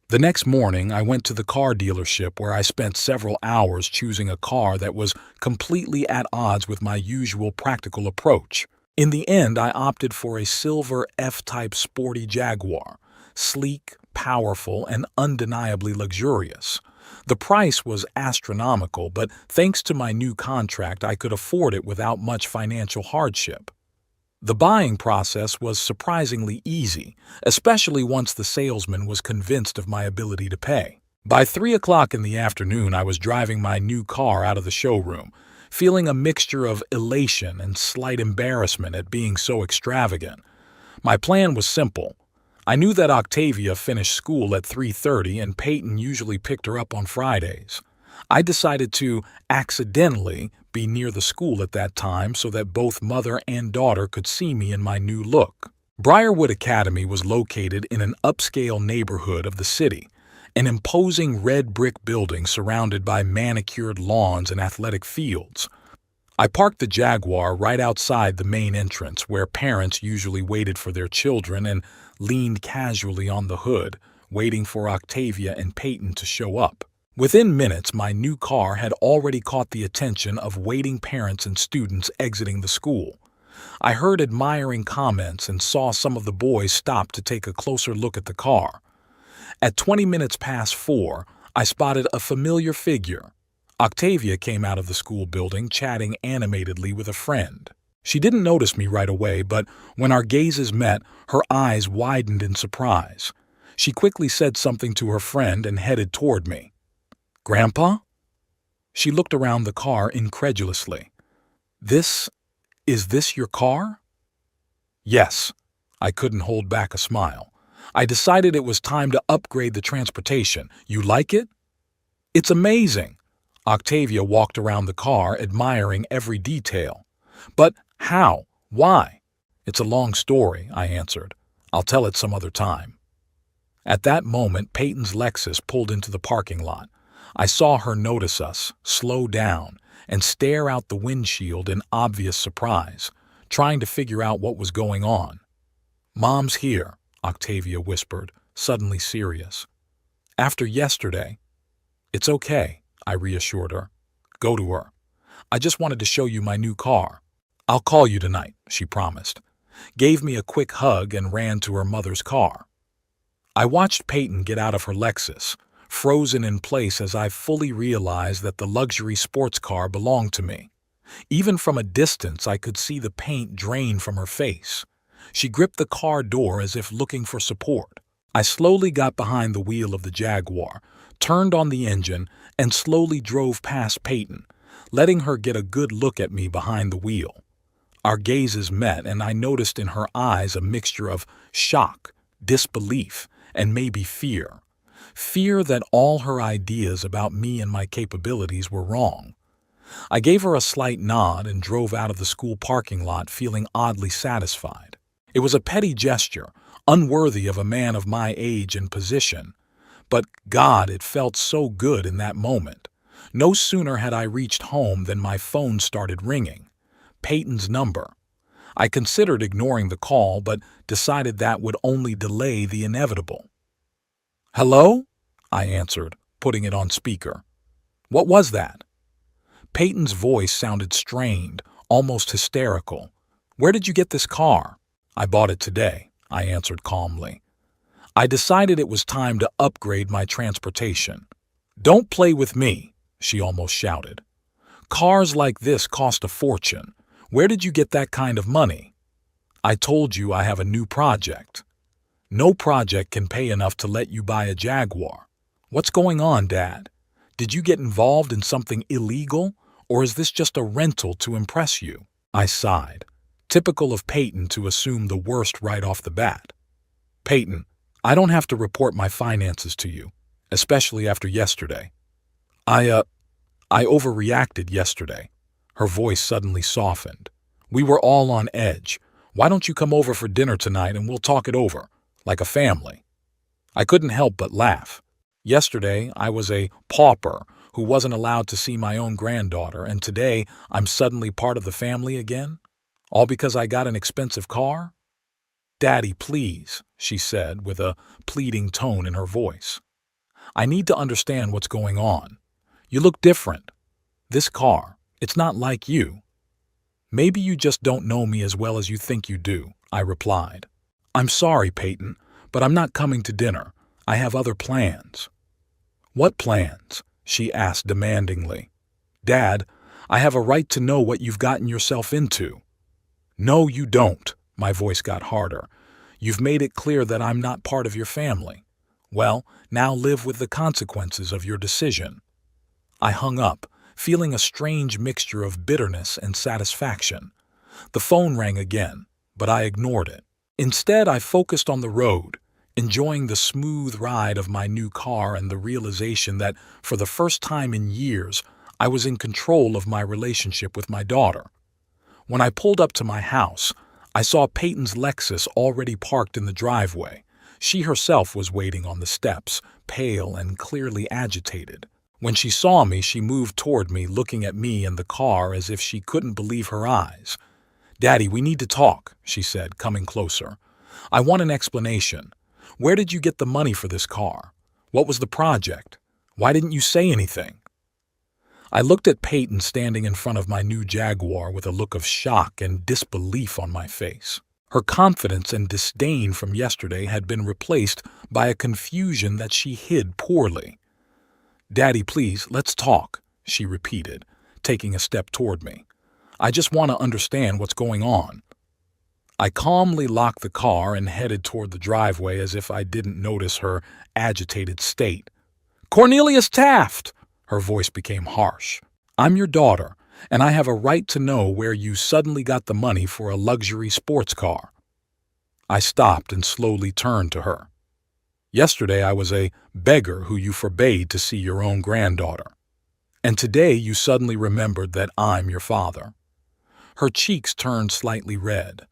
The next morning, I went to the car dealership where I spent several hours choosing a car that was completely at odds with my usual practical approach. In the end, I opted for a silver F-Type sporty Jaguar, sleek, powerful, and undeniably luxurious. The price was astronomical, but thanks to my new contract, I could afford it without much financial hardship. The buying process was surprisingly easy, especially once the salesman was convinced of my ability to pay. By 3 o'clock in the afternoon, I was driving my new car out of the showroom, feeling a mixture of elation and slight embarrassment at being so extravagant. My plan was simple. I knew that Octavia finished school at 3:30 and Peyton usually picked her up on Fridays. I decided to accidentally be near the school at that time so that both mother and daughter could see me in my new look. Briarwood Academy was located in an upscale neighborhood of the city, an imposing red brick building surrounded by manicured lawns and athletic fields. I parked the Jaguar right outside the main entrance where parents usually waited for their children and leaned casually on the hood, waiting for Octavia and Peyton to show up. Within minutes, my new car had already caught the attention of waiting parents and students exiting the school. I heard admiring comments and saw some of the boys stop to take a closer look at the car. At 20 minutes past 4, I spotted a familiar figure. Octavia came out of the school building chatting animatedly with a friend. She didn't notice me right away, but when our gazes met, her eyes widened in surprise. She quickly said something to her friend and headed toward me. "Grandpa?" She looked around the car incredulously. Is this your car?" "Yes." I couldn't hold back a smile. "I decided it was time to upgrade the transportation. You like it?" "It's amazing." Octavia walked around the car, admiring every detail. "But how? Why?" "It's a long story," I answered. "I'll tell it some other time." At that moment, Peyton's Lexus pulled into the parking lot. I saw her notice us, slow down, and stare out the windshield in obvious surprise, trying to figure out what was going on. "Mom's here," Octavia whispered, suddenly serious. "After yesterday." "It's okay," I reassured her. "Go to her. I just wanted to show you my new car." "I'll call you tonight," she promised, gave me a quick hug and ran to her mother's car. I watched Peyton get out of her Lexus, frozen in place as I fully realized that the luxury sports car belonged to me. Even from a distance, I could see the paint drain from her face. She gripped the car door as if looking for support. I slowly got behind the wheel of the Jaguar, turned on the engine, and slowly drove past Peyton, letting her get a good look at me behind the wheel. Our gazes met, and I noticed in her eyes a mixture of shock, disbelief, and maybe fear. Fear that all her ideas about me and my capabilities were wrong. I gave her a slight nod and drove out of the school parking lot feeling oddly satisfied. It was a petty gesture, unworthy of a man of my age and position. But God, it felt so good in that moment. No sooner had I reached home than my phone started ringing. Peyton's number. I considered ignoring the call, but decided that would only delay the inevitable. "Hello?" I answered, putting it on speaker. "What was that?" Peyton's voice sounded strained, almost hysterical. "Where did you get this car?" "I bought it today," I answered calmly. "I decided it was time to upgrade my transportation." "Don't play with me," she almost shouted. "Cars like this cost a fortune. Where did you get that kind of money?" "I told you I have a new project." "No project can pay enough to let you buy a Jaguar. What's going on, Dad? Did you get involved in something illegal, or is this just a rental to impress you?" I sighed. Typical of Peyton to assume the worst right off the bat. "Peyton, I don't have to report my finances to you, especially after yesterday. I overreacted yesterday." Her voice suddenly softened. "We were all on edge. Why don't you come over for dinner tonight and we'll talk it over, like a family?" I couldn't help but laugh. Yesterday, I was a pauper who wasn't allowed to see my own granddaughter, and today I'm suddenly part of the family again? All because I got an expensive car? "Daddy, please," she said with a pleading tone in her voice. "I need to understand what's going on. You look different. This car, it's not like you." "Maybe you just don't know me as well as you think you do," I replied. "I'm sorry, Peyton, but I'm not coming to dinner. I have other plans." "What plans?" she asked demandingly. "Dad, I have a right to know what you've gotten yourself into." "No, you don't." My voice got harder. "You've made it clear that I'm not part of your family. Well, now live with the consequences of your decision." I hung up, feeling a strange mixture of bitterness and satisfaction. The phone rang again, but I ignored it. Instead, I focused on the road, enjoying the smooth ride of my new car and the realization that, for the first time in years, I was in control of my relationship with my daughter. When I pulled up to my house, I saw Peyton's Lexus already parked in the driveway. She herself was waiting on the steps, pale and clearly agitated. When she saw me, she moved toward me, looking at me and the car as if she couldn't believe her eyes. "Daddy, we need to talk," she said, coming closer. "I want an explanation. Where did you get the money for this car? What was the project? Why didn't you say anything?" I looked at Peyton standing in front of my new Jaguar with a look of shock and disbelief on my face. Her confidence and disdain from yesterday had been replaced by a confusion that she hid poorly. "Daddy, please, let's talk," she repeated, taking a step toward me. "I just want to understand what's going on." I calmly locked the car and headed toward the driveway as if I didn't notice her agitated state. "Cornelius Taft!" Her voice became harsh. "I'm your daughter, and I have a right to know where you suddenly got the money for a luxury sports car." I stopped and slowly turned to her. "Yesterday I was a beggar who you forbade to see your own granddaughter. And today you suddenly remembered that I'm your father." Her cheeks turned slightly red.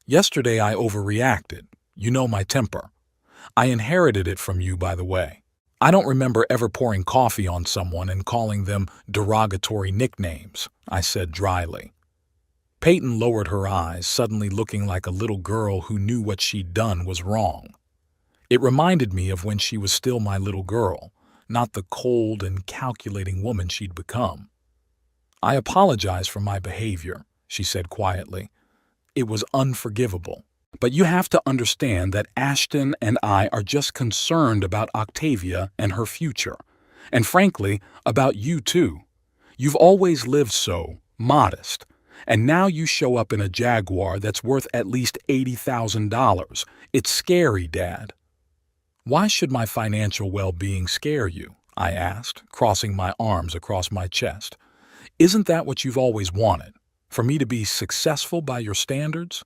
"Yesterday I overreacted. You know my temper. I inherited it from you, by the way. I don't remember ever pouring coffee on someone and calling them derogatory nicknames," I said dryly. Peyton lowered her eyes, suddenly looking like a little girl who knew what she'd done was wrong. It reminded me of when she was still my little girl, not the cold and calculating woman she'd become. "I apologize for my behavior," she said quietly. "It was unforgivable. But you have to understand that Ashton and I are just concerned about Octavia and her future. And frankly, about you too. You've always lived so, modest. And now you show up in a Jaguar that's worth at least $80,000. It's scary, Dad." "Why should my financial well-being scare you?" I asked, crossing my arms across my chest. "Isn't that what you've always wanted? For me to be successful by your standards?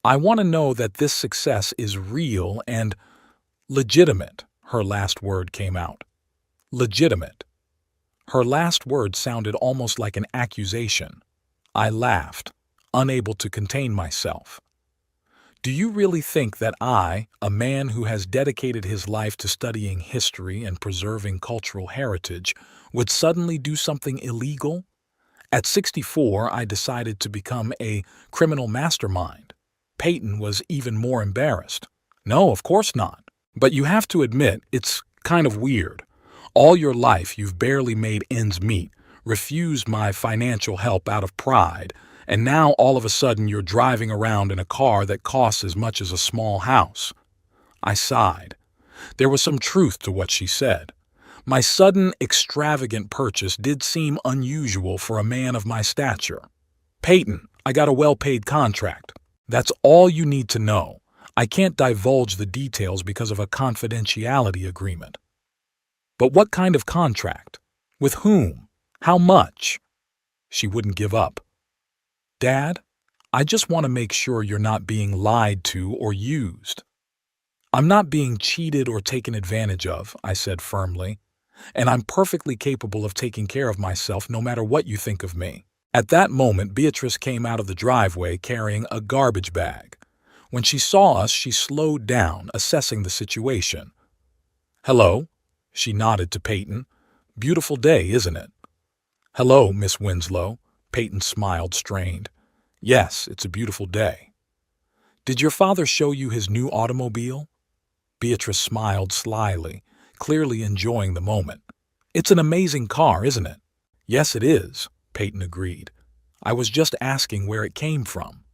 I want to know that this success is real and legitimate." Her last word came out. Legitimate. Her last word sounded almost like an accusation. I laughed, unable to contain myself. "Do you really think that I, a man who has dedicated his life to studying history and preserving cultural heritage, would suddenly do something illegal? At 64, I decided to become a criminal mastermind." Peyton was even more embarrassed. "No, of course not. But you have to admit, it's kind of weird. All your life you've barely made ends meet, refused my financial help out of pride, and now all of a sudden you're driving around in a car that costs as much as a small house." I sighed. There was some truth to what she said. My sudden, extravagant purchase did seem unusual for a man of my stature. "Peyton, I got a well-paid contract. That's all you need to know. I can't divulge the details because of a confidentiality agreement." "But what kind of contract? With whom? How much?" She wouldn't give up. "Dad, I just want to make sure you're not being lied to or used." "I'm not being cheated or taken advantage of," I said firmly. "And I'm perfectly capable of taking care of myself no matter what you think of me." At that moment, Beatrice came out of the driveway carrying a garbage bag. When she saw us, she slowed down, assessing the situation. "Hello?" She nodded to Peyton. "Beautiful day, isn't it?" "Hello, Miss Winslow." Peyton smiled, strained. "Yes, it's a beautiful day." "Did your father show you his new automobile?" Beatrice smiled slyly, clearly enjoying the moment. "It's an amazing car, isn't it?" "Yes, it is," Peyton agreed. "I was just asking where it came from."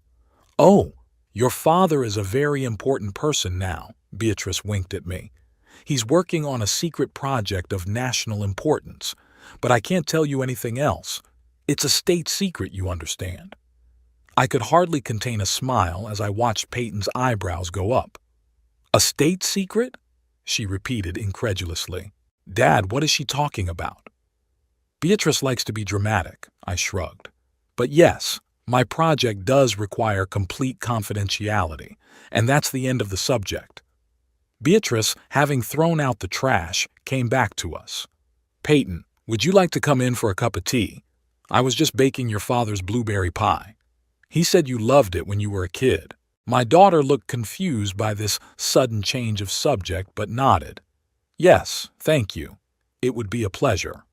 "Oh, your father is a very important person now," Beatrice winked at me. "He's working on a secret project of national importance, but I can't tell you anything else. It's a state secret, you understand." I could hardly contain a smile as I watched Peyton's eyebrows go up. "A state secret?" she repeated incredulously. "Dad, what is she talking about?" "Beatrice likes to be dramatic," I shrugged. "But yes, my project does require complete confidentiality, and that's the end of the subject." Beatrice, having thrown out the trash, came back to us. "Peyton, would you like to come in for a cup of tea? I was just baking your father's blueberry pie. He said you loved it when you were a kid." My daughter looked confused by this sudden change of subject, but nodded. "Yes, thank you." It would be a pleasure.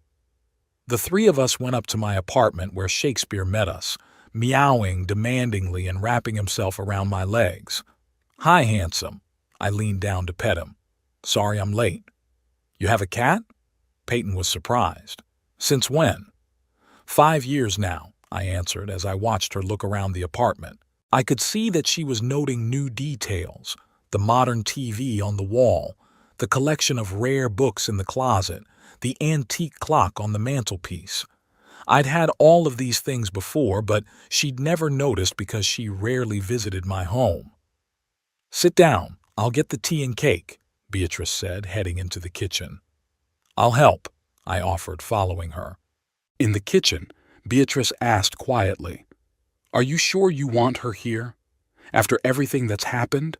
The three of us went up to my apartment where Shakespeare met us, meowing demandingly and wrapping himself around my legs. "Hi, handsome." I leaned down to pet him. "Sorry I'm late." "You have a cat?" Peyton was surprised. "Since when?" "5 years now," I answered as I watched her look around the apartment. I could see that she was noting new details: the modern TV on the wall, the collection of rare books in the closet, the antique clock on the mantelpiece. I'd had all of these things before, but she'd never noticed because she rarely visited my home. "Sit down. I'll get the tea and cake," Beatrice said, heading into the kitchen. "I'll help," I offered, following her. In the kitchen, Beatrice asked quietly, "Are you sure you want her here? After everything that's happened?"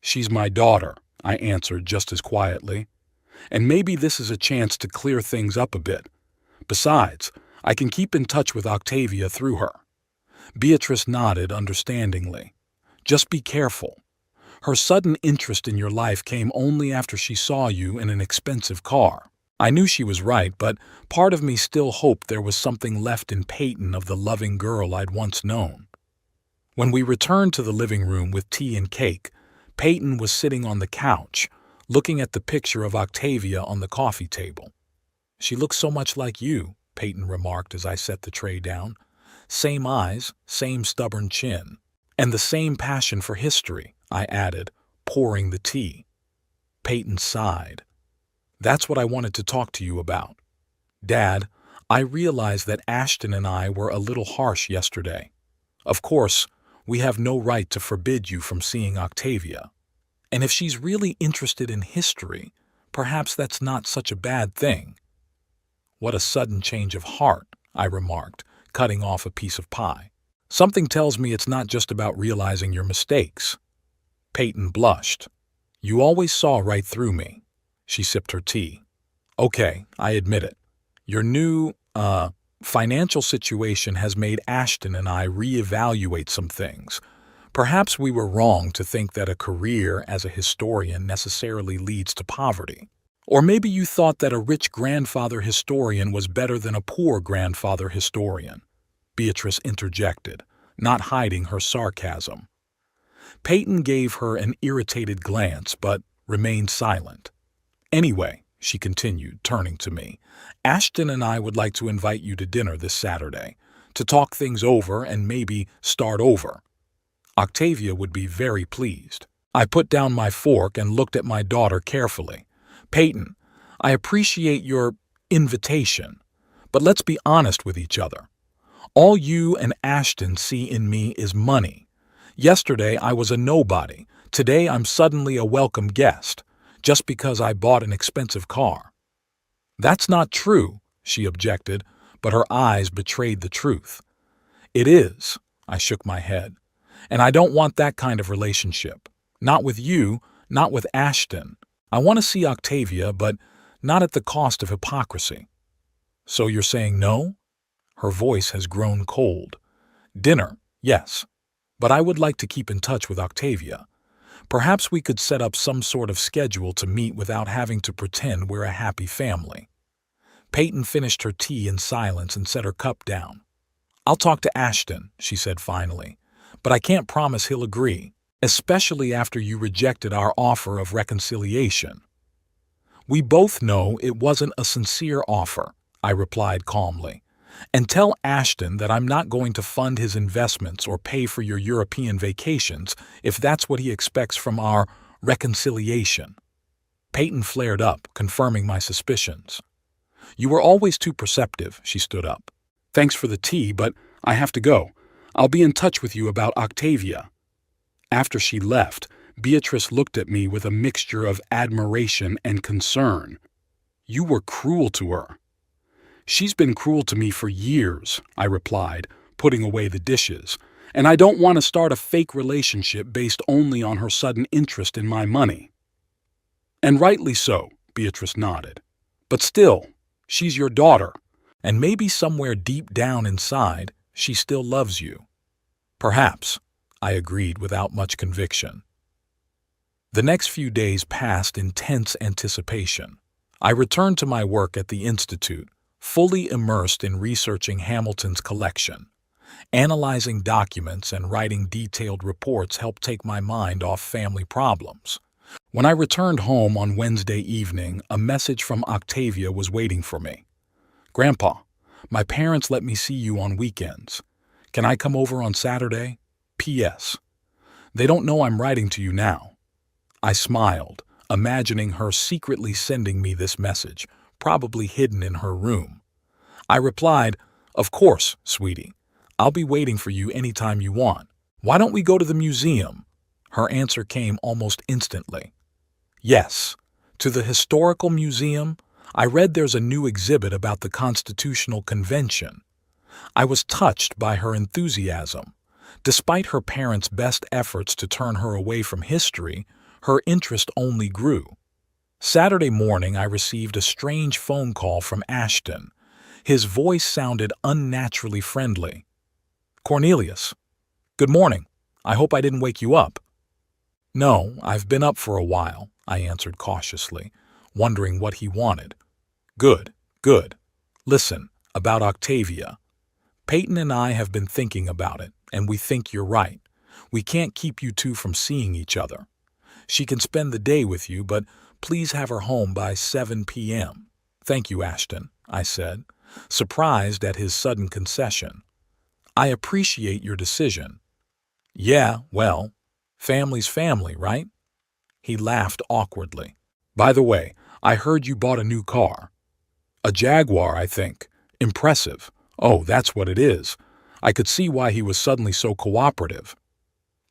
"She's my daughter," I answered just as quietly. "And maybe this is a chance to clear things up a bit. Besides, I can keep in touch with Octavia through her." Beatrice nodded understandingly. "Just be careful. Her sudden interest in your life came only after she saw you in an expensive car." I knew she was right, but part of me still hoped there was something left in Peyton of the loving girl I'd once known. When we returned to the living room with tea and cake, Peyton was sitting on the couch, looking at the picture of Octavia on the coffee table. "She looks so much like you," Peyton remarked as I set the tray down. "Same eyes, same stubborn chin. And the same passion for history," I added, pouring the tea. Peyton sighed. "That's what I wanted to talk to you about. Dad, I realized that Ashton and I were a little harsh yesterday. Of course, we have no right to forbid you from seeing Octavia. And if she's really interested in history, perhaps that's not such a bad thing." "What a sudden change of heart," I remarked, cutting off a piece of pie. "Something tells me it's not just about realizing your mistakes." Peyton blushed. "You always saw right through me." She sipped her tea. "Okay, I admit it. Your new, financial situation has made Ashton and I reevaluate some things. Perhaps we were wrong to think that a career as a historian necessarily leads to poverty. Or maybe you thought that a rich grandfather historian was better than a poor grandfather historian," Beatrice interjected, not hiding her sarcasm. Peyton gave her an irritated glance, but remained silent. "Anyway," she continued, turning to me, "Ashton and I would like to invite you to dinner this Saturday, to talk things over and maybe start over. Octavia would be very pleased." I put down my fork and looked at my daughter carefully. "Peyton, I appreciate your invitation, but let's be honest with each other. All you and Ashton see in me is money. Yesterday I was a nobody. Today I'm suddenly a welcome guest, just because I bought an expensive car." "That's not true," she objected, but her eyes betrayed the truth. "It is," I shook my head, "and I don't want that kind of relationship. Not with you, not with Ashton. I want to see Octavia, but not at the cost of hypocrisy." "So you're saying no?" Her voice has grown cold. "Dinner, yes, but I would like to keep in touch with Octavia. Perhaps we could set up some sort of schedule to meet without having to pretend we're a happy family." Peyton finished her tea in silence and set her cup down. "I'll talk to Ashton," she said finally, "but I can't promise he'll agree, especially after you rejected our offer of reconciliation." "We both know it wasn't a sincere offer," I replied calmly. "And tell Ashton that I'm not going to fund his investments or pay for your European vacations if that's what he expects from our reconciliation." Peyton flared up, confirming my suspicions. "You were always too perceptive," she stood up. "Thanks for the tea, but I have to go. I'll be in touch with you about Octavia." After she left, Beatrice looked at me with a mixture of admiration and concern. "You were cruel to her." "She's been cruel to me for years," I replied, putting away the dishes, "and I don't want to start a fake relationship based only on her sudden interest in my money." "And rightly so," Beatrice nodded. "But still, she's your daughter, and maybe somewhere deep down inside, she still loves you." "Perhaps," I agreed without much conviction. The next few days passed in tense anticipation. I returned to my work at the Institute, fully immersed in researching Hamilton's collection. Analyzing documents and writing detailed reports helped take my mind off family problems. When I returned home on Wednesday evening, a message from Octavia was waiting for me. "Grandpa, my parents let me see you on weekends. Can I come over on Saturday? P.S. They don't know I'm writing to you now." I smiled, imagining her secretly sending me this message, probably hidden in her room. I replied, "Of course, sweetie. I'll be waiting for you anytime you want. Why don't we go to the museum?" Her answer came almost instantly. "Yes, to the Historical Museum. I read there's a new exhibit about the Constitutional Convention." I was touched by her enthusiasm. Despite her parents' best efforts to turn her away from history, her interest only grew. Saturday morning, I received a strange phone call from Ashton. His voice sounded unnaturally friendly. "Cornelius, good morning. I hope I didn't wake you up." "No, I've been up for a while," I answered cautiously, wondering what he wanted. "Good, good. Listen, about Octavia. Peyton and I have been thinking about it, and we think you're right. We can't keep you two from seeing each other. She can spend the day with you, but please have her home by 7 p.m. "Thank you, Ashton," I said, surprised at his sudden concession. "I appreciate your decision." "Yeah, well, family's family, right?" He laughed awkwardly. "By the way, I heard you bought a new car." "A Jaguar, I think. Impressive." "Oh, that's what it is." I could see why he was suddenly so cooperative.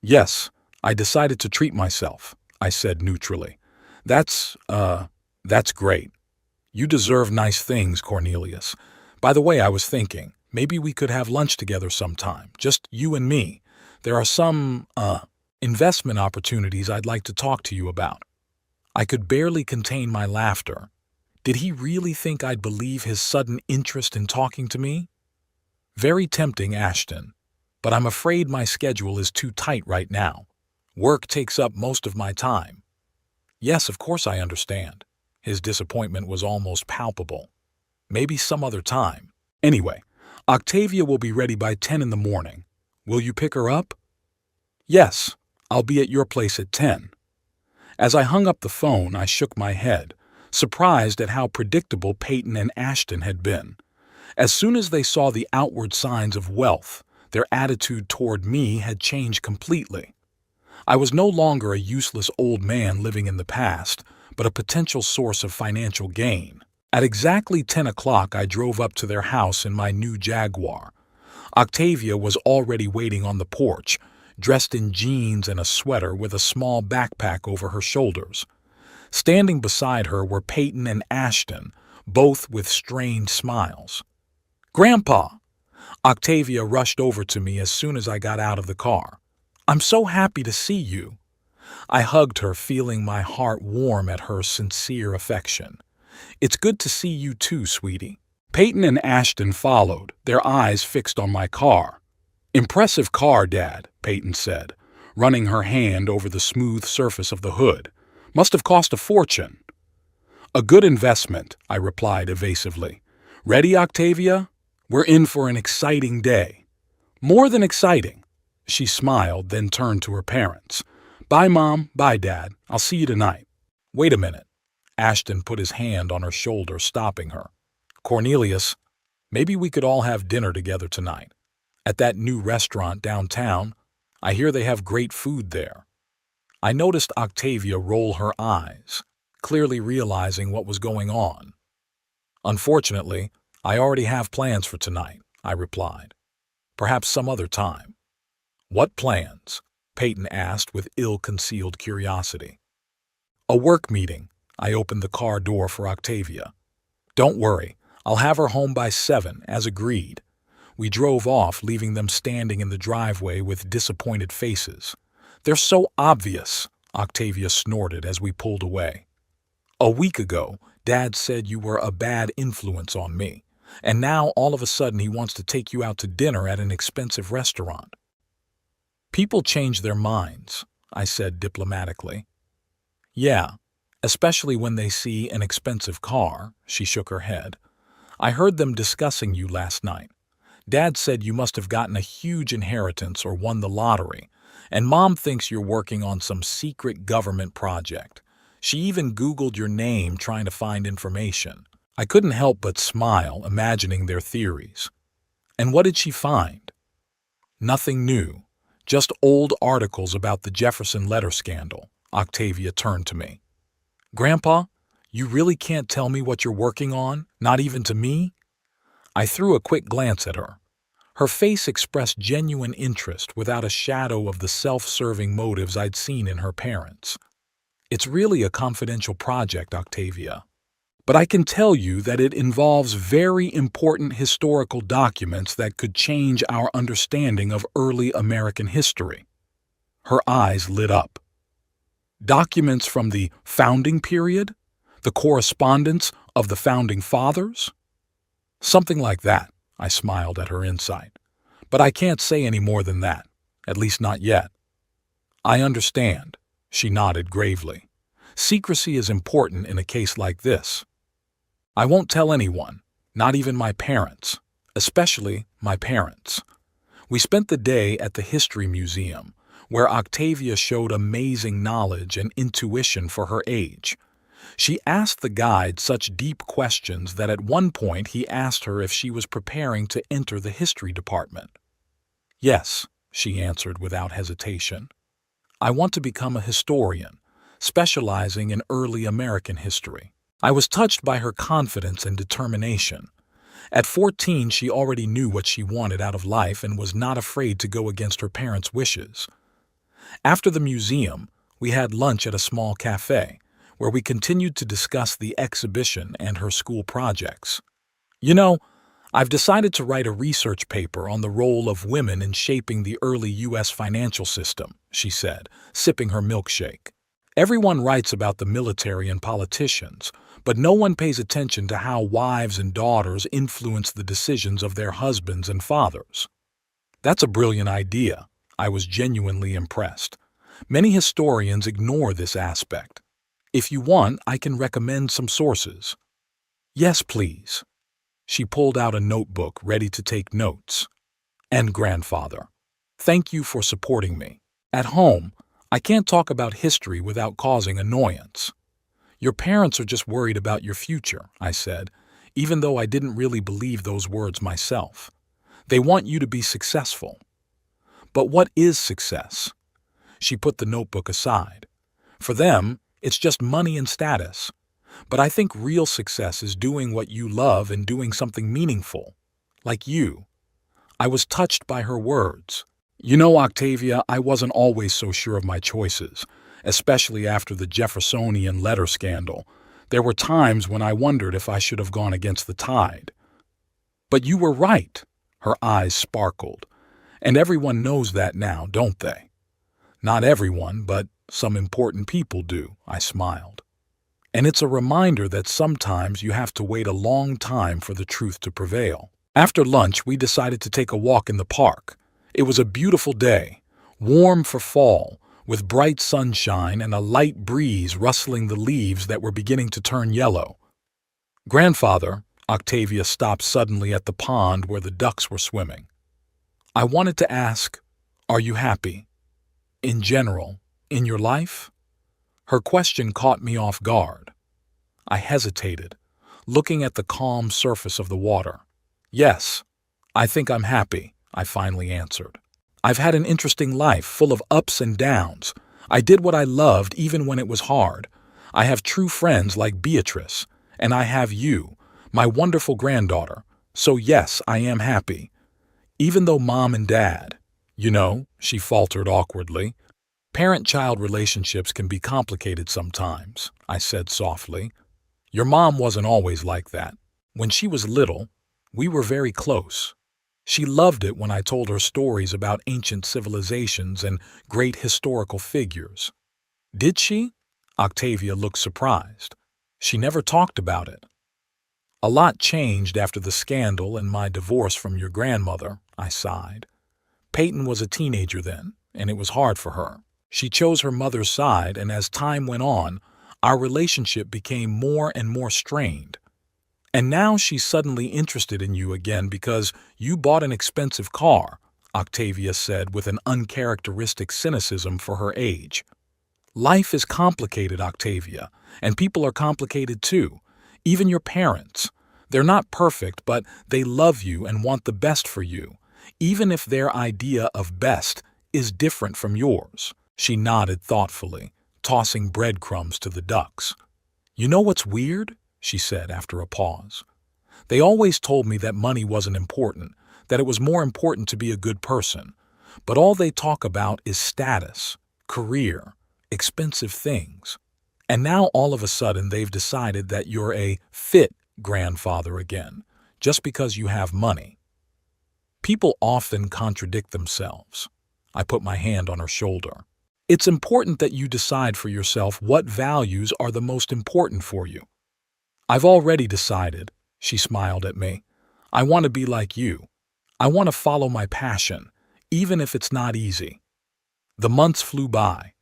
"Yes, I decided to treat myself," I said neutrally. That's great. You deserve nice things, Cornelius. By the way, I was thinking, maybe we could have lunch together sometime, just you and me. There are some, investment opportunities I'd like to talk to you about." I could barely contain my laughter. Did he really think I'd believe his sudden interest in talking to me? Very tempting, Ashton, but I'm afraid my schedule is too tight right now. Work takes up most of my time. Yes, of course I understand. His disappointment was almost palpable. Maybe some other time. Anyway, Octavia will be ready by 10 in the morning. Will you pick her up? Yes, I'll be at your place at 10. As I hung up the phone, I shook my head, surprised at how predictable Peyton and Ashton had been. As soon as they saw the outward signs of wealth, their attitude toward me had changed completely. I was no longer a useless old man living in the past, but a potential source of financial gain. At exactly 10 o'clock, I drove up to their house in my new Jaguar. Octavia was already waiting on the porch, dressed in jeans and a sweater with a small backpack over her shoulders. Standing beside her were Peyton and Ashton, both with strained smiles. "Grandpa!" Octavia rushed over to me as soon as I got out of the car. "I'm so happy to see you." I hugged her, feeling my heart warm at her sincere affection. "It's good to see you too, sweetie." Peyton and Ashton followed, their eyes fixed on my car. "Impressive car, Dad," Peyton said, running her hand over the smooth surface of the hood. "Must have cost a fortune." "A good investment," I replied evasively. "Ready, Octavia? We're in for an exciting day." "More than exciting." She smiled, then turned to her parents. "Bye, Mom. Bye, Dad. I'll see you tonight." "Wait a minute." Ashton put his hand on her shoulder, stopping her. "Cornelius, maybe we could all have dinner together tonight. At that new restaurant downtown, I hear they have great food there." I noticed Octavia roll her eyes, clearly realizing what was going on. "Unfortunately, I already have plans for tonight," I replied. "Perhaps some other time." "What plans?" Peyton asked with ill-concealed curiosity. "A work meeting." I opened the car door for Octavia. "Don't worry, I'll have her home by 7, as agreed." We drove off, leaving them standing in the driveway with disappointed faces. "They're so obvious," Octavia snorted as we pulled away. "A week ago, Dad said you were a bad influence on me, and now all of a sudden he wants to take you out to dinner at an expensive restaurant." "People change their minds," I said diplomatically. "Yeah, especially when they see an expensive car. She shook her head. I heard them discussing you last night. Dad said you must have gotten a huge inheritance or won the lottery, and Mom thinks you're working on some secret government project. She even Googled your name trying to find information. I couldn't help but smile, imagining their theories. And what did she find? Nothing new, just old articles about the Jefferson letter scandal. Octavia turned to me. Grandpa, you really can't tell me what you're working on, not even to me? I threw a quick glance at her. Her face expressed genuine interest without a shadow of the self-serving motives I'd seen in her parents. It's really a confidential project, Octavia. But I can tell you that it involves very important historical documents that could change our understanding of early American history. Her eyes lit up. Documents from the founding period? The correspondence of the founding fathers? Something like that, I smiled at her insight. But I can't say any more than that, at least not yet. I understand, she nodded gravely. Secrecy is important in a case like this. I won't tell anyone, not even my parents, especially my parents. We spent the day at the History Museum, where Octavia showed amazing knowledge and intuition for her age. She asked the guide such deep questions that at one point he asked her if she was preparing to enter the history department. Yes, she answered without hesitation. I want to become a historian, specializing in early American history. I was touched by her confidence and determination. At 14, she already knew what she wanted out of life and was not afraid to go against her parents' wishes. After the museum, we had lunch at a small cafe, where we continued to discuss the exhibition and her school projects. You know, I've decided to write a research paper on the role of women in shaping the early U.S. financial system, she said, sipping her milkshake. Everyone writes about the military and politicians, but no one pays attention to how wives and daughters influence the decisions of their husbands and fathers. That's a brilliant idea. I was genuinely impressed. Many historians ignore this aspect. If you want, I can recommend some sources. Yes, please. She pulled out a notebook ready to take notes. And grandfather, thank you for supporting me. At home, I can't talk about history without causing annoyance. Your parents are just worried about your future, I said, even though I didn't really believe those words myself. They want you to be successful. But what is success? She put the notebook aside. For them, it's just money and status. But I think real success is doing what you love and doing something meaningful. Like you. I was touched by her words. You know, Octavia, I wasn't always so sure of my choices, especially after the Jeffersonian letter scandal. There were times when I wondered if I should have gone against the tide. But you were right. Her eyes sparkled. And everyone knows that now, don't they? Not everyone, but some important people do, I smiled. And it's a reminder that sometimes you have to wait a long time for the truth to prevail. After lunch, we decided to take a walk in the park. It was a beautiful day, warm for fall, with bright sunshine and a light breeze rustling the leaves that were beginning to turn yellow. Grandfather, Octavia stopped suddenly at the pond where the ducks were swimming. I wanted to ask, are you happy? In general, in your life? Her question caught me off guard. I hesitated, looking at the calm surface of the water. Yes, I think I'm happy, I finally answered. I've had an interesting life, full of ups and downs. I did what I loved even when it was hard. I have true friends like Beatrice, and I have you, my wonderful granddaughter. So yes, I am happy. Even though Mom and Dad, she faltered awkwardly. Parent-child relationships can be complicated sometimes, I said softly. Your mom wasn't always like that. When she was little, we were very close. She loved it when I told her stories about ancient civilizations and great historical figures. Did she? Octavia looked surprised. She never talked about it. A lot changed after the scandal and my divorce from your grandmother, I sighed. Peyton was a teenager then, and it was hard for her. She chose her mother's side, and as time went on, Our relationship became more and more strained. And now she's suddenly interested in you again because you bought an expensive car, Octavia said with an uncharacteristic cynicism for her age. Life is complicated, Octavia, and people are complicated too. Even your parents. They're not perfect, but they love you and want the best for you, even if their idea of best is different from yours. She nodded thoughtfully, tossing breadcrumbs to the ducks. You know what's weird? She said after a pause. They always told me that money wasn't important, that it was more important to be a good person. But all they talk about is status, career, expensive things. And now all of a sudden they've decided that you're a fit grandfather again, just because you have money. People often contradict themselves. I put my hand on her shoulder. It's important that you decide for yourself what values are the most important for you. I've already decided, she smiled at me. I want to be like you. I want to follow my passion, even if it's not easy. The months flew by.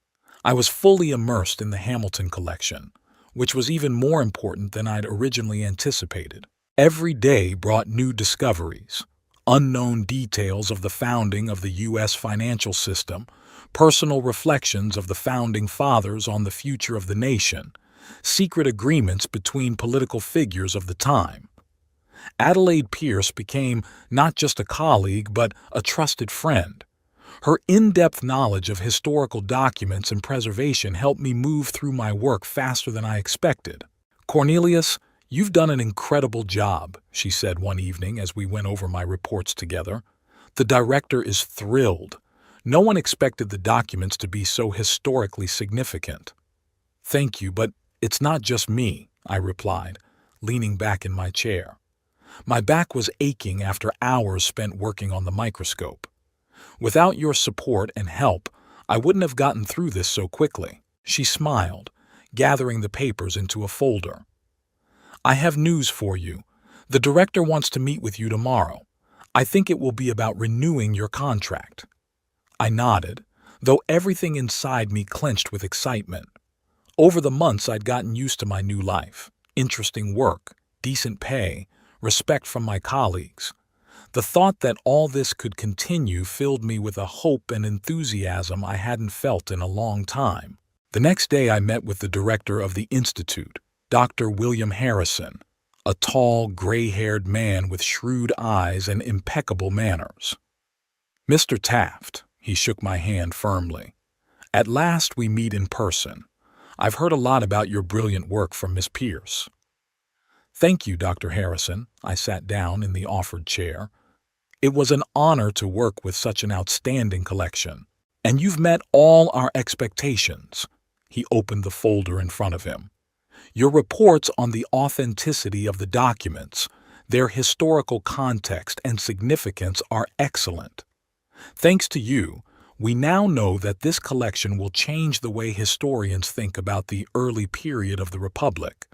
I was fully immersed in the Hamilton collection, which was even more important than I'd originally anticipated. Every day brought new discoveries, unknown details of the founding of the U.S. financial system, personal reflections of the founding fathers on the future of the nation, secret agreements between political figures of the time. Adelaide Pierce became not just a colleague, but a trusted friend. Her in-depth knowledge of historical documents and preservation helped me move through my work faster than I expected. Cornelius, you've done an incredible job, she said one evening as we went over my reports together. The director is thrilled. No one expected the documents to be so historically significant. Thank you, but it's not just me, I replied, leaning back in my chair. My back was aching after hours spent working on the microscope. Without your support and help, I wouldn't have gotten through this so quickly. She smiled, gathering the papers into a folder. I have news for you. The director wants to meet with you tomorrow. I think it will be about renewing your contract. I nodded, though everything inside me clenched with excitement. Over the months, I'd gotten used to my new life. Interesting work, decent pay, respect from my colleagues. The thought that all this could continue filled me with a hope and enthusiasm I hadn't felt in a long time. The next day I met with the director of the Institute, Dr. William Harrison, a tall, gray-haired man with shrewd eyes and impeccable manners. Mr. Taft, he shook my hand firmly. At last we meet in person. I've heard a lot about your brilliant work from Miss Pierce. Thank you, Dr. Harrison. I sat down in the offered chair. It was an honor to work with such an outstanding collection. And you've met all our expectations. He opened the folder in front of him. Your reports on the authenticity of the documents, their historical context and significance are excellent. Thanks to you, we now know that this collection will change the way historians think about the early period of the Republic.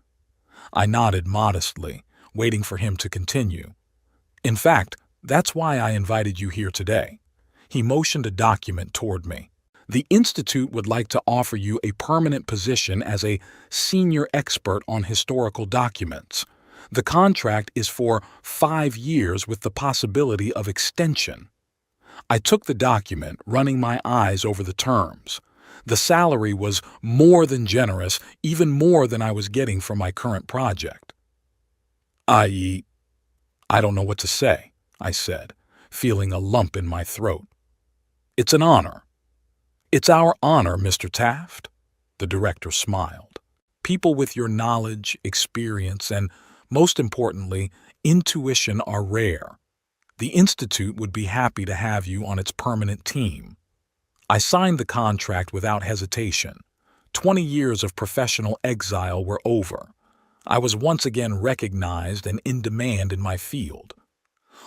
I nodded modestly, waiting for him to continue. In fact, that's why I invited you here today. He motioned a document toward me. The Institute would like to offer you a permanent position as a senior expert on historical documents. The contract is for 5 years with the possibility of extension. I took the document, running my eyes over the terms. The salary was more than generous, even more than I was getting from my current project. I don't know what to say, I said, feeling a lump in my throat. It's an honor. It's our honor, Mr. Taft, the director smiled. People with your knowledge, experience, and, most importantly, intuition are rare. The Institute would be happy to have you on its permanent team. I signed the contract without hesitation. 20 years of professional exile were over. I was once again recognized and in demand in my field.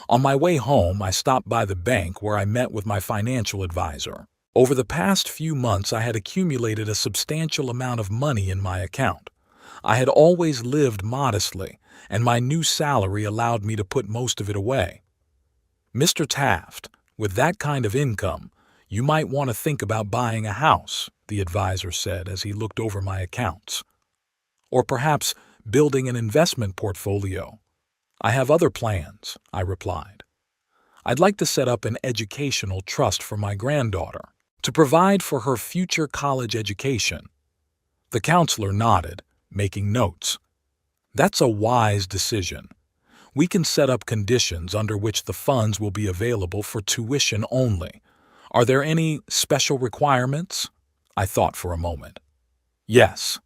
On my way home, I stopped by the bank where I met with my financial advisor. Over the past few months, I had accumulated a substantial amount of money in my account. I had always lived modestly, and my new salary allowed me to put most of it away. Mr. Taft, with that kind of income, you might want to think about buying a house, the advisor said as he looked over my accounts. Or perhaps building an investment portfolio? I have other plans, I replied. I'd like to set up an educational trust for my granddaughter to provide for her future college education. The counselor nodded, making notes. That's a wise decision. We can set up conditions under which the funds will be available for tuition only. Are there any special requirements? I thought for a moment. Yes.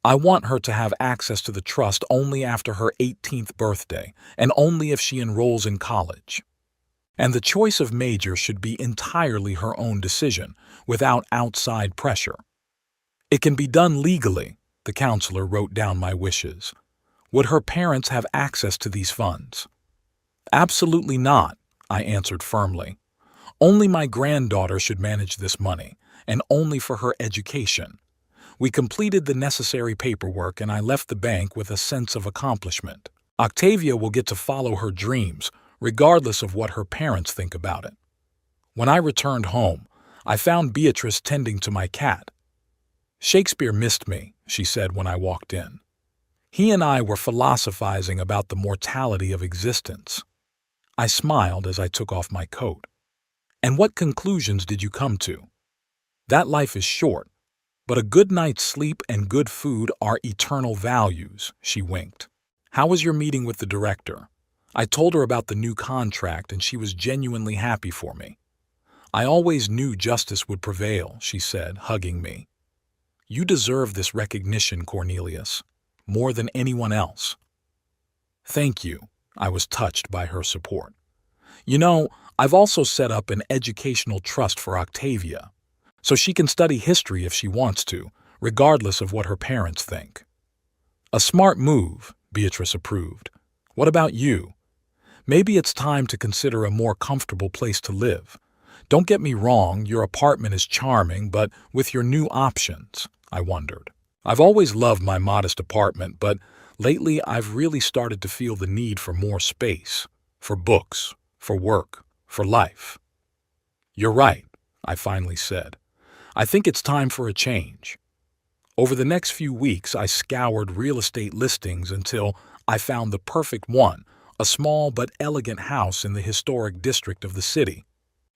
I want her to have access to the trust only after her 18th birthday and only if she enrolls in college. And the choice of major should be entirely her own decision, without outside pressure. It can be done legally, the counselor wrote down my wishes. Would her parents have access to these funds? Absolutely not, I answered firmly. Only my granddaughter should manage this money, and only for her education. We completed the necessary paperwork and I left the bank with a sense of accomplishment. Octavia will get to follow her dreams, regardless of what her parents think about it. When I returned home, I found Beatrice tending to my cat. Shakespeare missed me, she said when I walked in. He and I were philosophizing about the mortality of existence. I smiled as I took off my coat. And what conclusions did you come to? That life is short, but a good night's sleep and good food are eternal values, she winked. How was your meeting with the director? I told her about the new contract and she was genuinely happy for me. I always knew justice would prevail, she said, hugging me. You deserve this recognition, Cornelius, more than anyone else. Thank you. I was touched by her support. You know, I've also set up an educational trust for Octavia, so she can study history if she wants to, regardless of what her parents think. A smart move, Beatrice approved. What about you? Maybe it's time to consider a more comfortable place to live. Don't get me wrong, your apartment is charming, but with your new options, I wondered. I've always loved my modest apartment, but lately I've really started to feel the need for more space, for books, for work, for life. You're right, I finally said. I think it's time for a change. Over the next few weeks, I scoured real estate listings until I found the perfect one, a small but elegant house in the historic district of the city.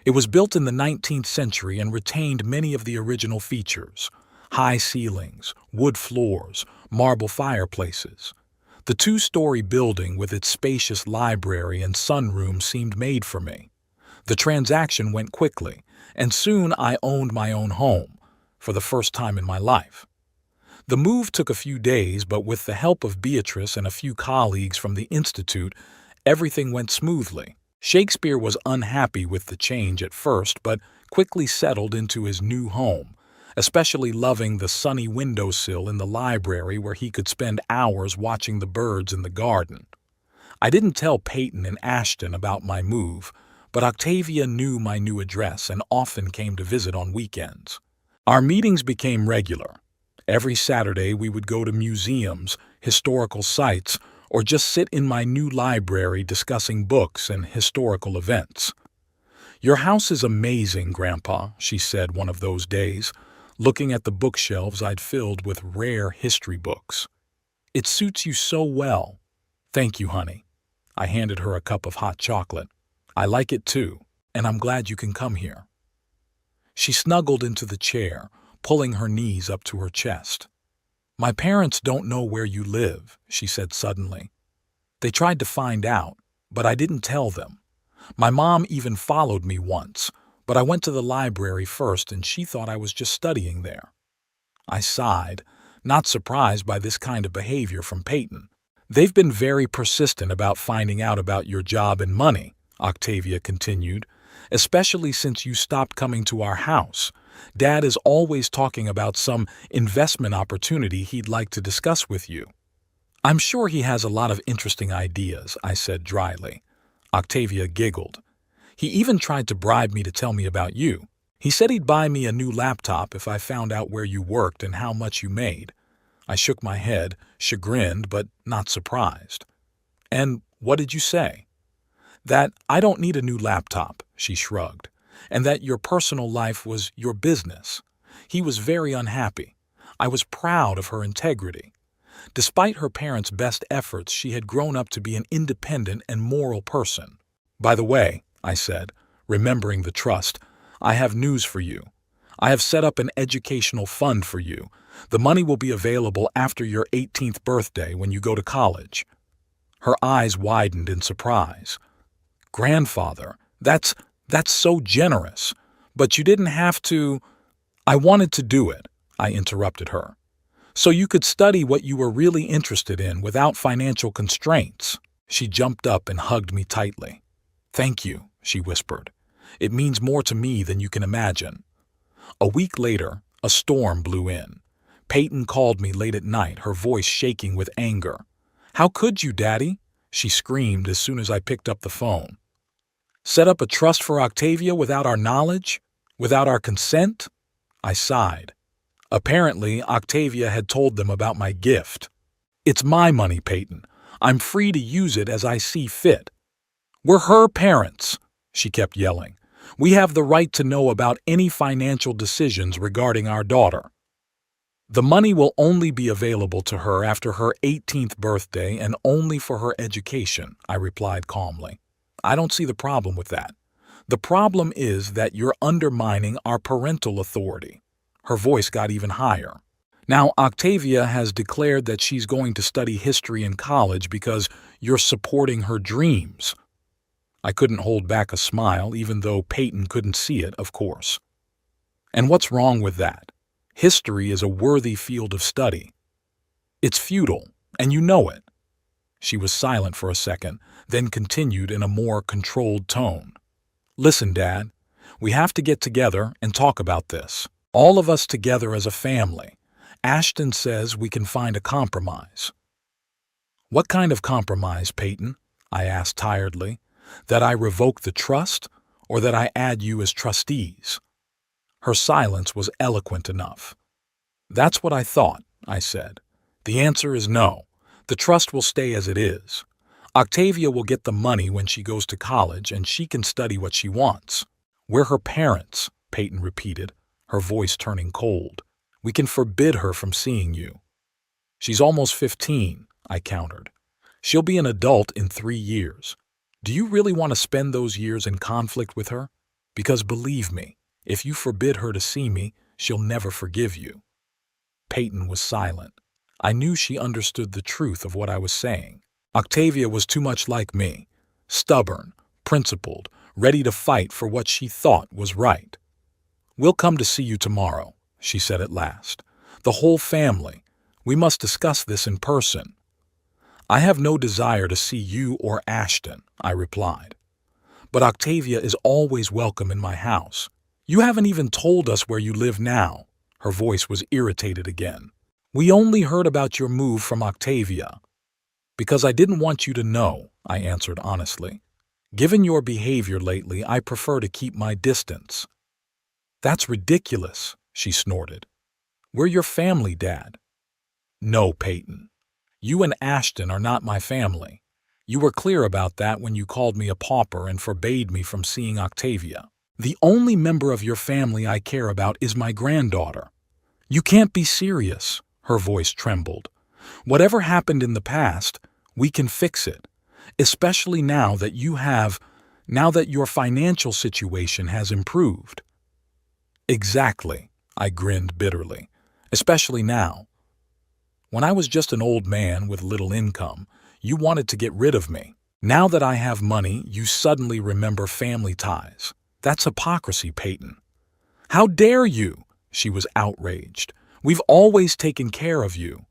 It was built in the 19th century and retained many of the original features: high ceilings, wood floors, marble fireplaces. The two-story building with its spacious library and sunroom seemed made for me. The transaction went quickly, and soon I owned my own home, for the first time in my life. The move took a few days, but with the help of Beatrice and a few colleagues from the Institute, everything went smoothly. Shakespeare was unhappy with the change at first, but quickly settled into his new home, especially loving the sunny windowsill in the library where he could spend hours watching the birds in the garden. I didn't tell Peyton and Ashton about my move, but Octavia knew my new address and often came to visit on weekends. Our meetings became regular. Every Saturday we would go to museums, historical sites, or just sit in my new library discussing books and historical events. Your house is amazing, Grandpa, she said one of those days, looking at the bookshelves I'd filled with rare history books. It suits you so well. Thank you, honey. I handed her a cup of hot chocolate. I like it too, and I'm glad you can come here. She snuggled into the chair, pulling her knees up to her chest. My parents don't know where you live, she said suddenly. They tried to find out, but I didn't tell them. My mom even followed me once, but I went to the library first and she thought I was just studying there. I sighed, not surprised by this kind of behavior from Peyton. They've been very persistent about finding out about your job and money, Octavia continued, especially since you stopped coming to our house. Dad is always talking about some investment opportunity he'd like to discuss with you. I'm sure he has a lot of interesting ideas, I said dryly. Octavia giggled. He even tried to bribe me to tell me about you. He said he'd buy me a new laptop if I found out where you worked and how much you made. I shook my head, chagrined but not surprised. And what did you say? That I don't need a new laptop, she shrugged, and that your personal life was your business. He was very unhappy. I was proud of her integrity. Despite her parents' best efforts, she had grown up to be an independent and moral person. "By the way," I said, remembering the trust, "I have news for you. I have set up an educational fund for you. The money will be available after your 18th birthday when you go to college." Her eyes widened in surprise. "Grandfather, that's so generous. But you didn't have to—" "I wanted to do it," I interrupted her, "so you could study what you were really interested in without financial constraints." She jumped up and hugged me tightly. "Thank you," she whispered. "It means more to me than you can imagine." A week later, a storm blew in. Peyton called me late at night, her voice shaking with anger. "How could you, Daddy?" she screamed as soon as I picked up the phone. "Set up a trust for Octavia without our knowledge? Without our consent?" I sighed. Apparently, Octavia had told them about my gift. "It's my money, Peyton. I'm free to use it as I see fit." "We're her parents," she kept yelling. "We have the right to know about any financial decisions regarding our daughter." "The money will only be available to her after her 18th birthday and only for her education," I replied calmly. "I don't see the problem with that. The problem is that you're undermining our parental authority." Her voice got even higher. "Now, Octavia has declared that she's going to study history in college because you're supporting her dreams." I couldn't hold back a smile, even though Peyton couldn't see it, of course. "And what's wrong with that? History is a worthy field of study." "It's futile, and you know it." She was silent for a second, then continued in a more controlled tone. "Listen, Dad, we have to get together and talk about this. All of us together as a family. Ashton says we can find a compromise." "What kind of compromise, Peyton?" I asked tiredly. "That I revoke the trust, or that I add you as trustees?" Her silence was eloquent enough. "That's what I thought," I said. "The answer is no. The trust will stay as it is. Octavia will get the money when she goes to college, and she can study what she wants." "We're her parents," Peyton repeated, her voice turning cold. "We can forbid her from seeing you." "She's almost 15, I countered. "She'll be an adult in 3 years. Do you really want to spend those years in conflict with her? Because believe me, if you forbid her to see me, she'll never forgive you." Peyton was silent. I knew she understood the truth of what I was saying. Octavia was too much like me, stubborn, principled, ready to fight for what she thought was right. "We'll come to see you tomorrow," she said at last. "The whole family. We must discuss this in person." "I have no desire to see you or Ashton," I replied. "But Octavia is always welcome in my house. You haven't even told us where you live now." Her voice was irritated again. "We only heard about your move from Octavia." "Because I didn't want you to know," I answered honestly. "Given your behavior lately, I prefer to keep my distance." "That's ridiculous," she snorted. "We're your family, Dad." "No, Peyton. You and Ashton are not my family. You were clear about that when you called me a pauper and forbade me from seeing Octavia. The only member of your family I care about is my granddaughter." "You can't be serious." Her voice trembled. "Whatever happened in the past, we can fix it, especially now that your financial situation has improved." "Exactly," I grinned bitterly. "Especially now. When I was just an old man with little income, you wanted to get rid of me. Now that I have money, you suddenly remember family ties. That's hypocrisy, Peyton." "How dare you?" She was outraged. "We've always taken care of you."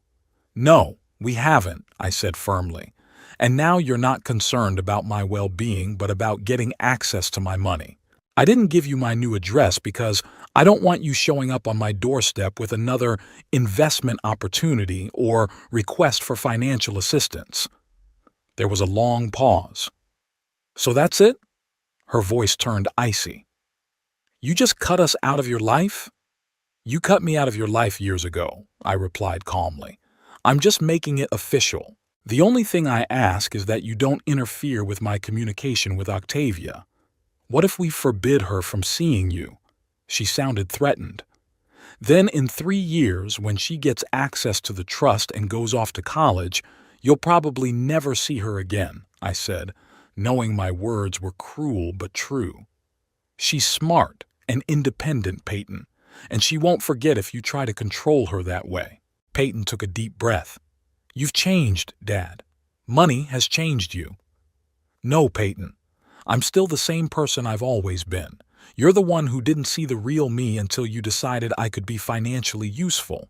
"No, we haven't," I said firmly. "And now you're not concerned about my well-being, but about getting access to my money. I didn't give you my new address because I don't want you showing up on my doorstep with another investment opportunity or request for financial assistance." There was a long pause. "So that's it?" Her voice turned icy. "You just cut us out of your life?" "You cut me out of your life years ago," I replied calmly. "I'm just making it official. The only thing I ask is that you don't interfere with my communication with Octavia. What if we forbid her from seeing you?" She sounded threatened. Then in 3 years, when she gets access to the trust and goes off to college, you'll probably never see her again, I said, knowing my words were cruel but true. She's smart and independent, Peyton, and she won't forget if you try to control her that way. Peyton took a deep breath. You've changed, Dad. Money has changed you. No, Peyton. I'm still the same person I've always been. You're the one who didn't see the real me until you decided I could be financially useful.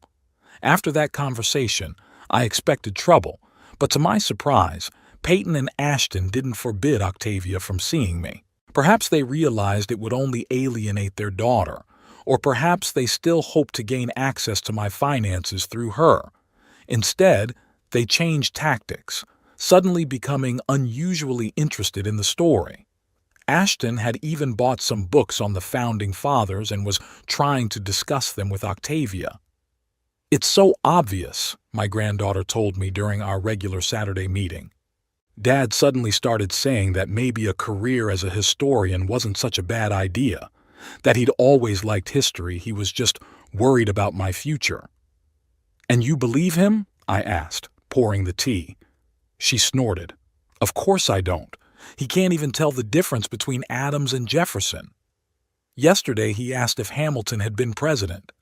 After that conversation, I expected trouble, but to my surprise, Peyton and Ashton didn't forbid Octavia from seeing me. Perhaps they realized it would only alienate their daughter, or perhaps they still hoped to gain access to my finances through her. Instead, they changed tactics, suddenly becoming unusually interested in the story. Ashton had even bought some books on the Founding Fathers and was trying to discuss them with Octavia. It's so obvious, my granddaughter told me during our regular Saturday meeting. Dad suddenly started saying that maybe a career as a historian wasn't such a bad idea, that he'd always liked history, he was just worried about my future. And you believe him? I asked, pouring the tea. She snorted. Of course I don't. He can't even tell the difference between Adams and Jefferson. Yesterday he asked if Hamilton had been president.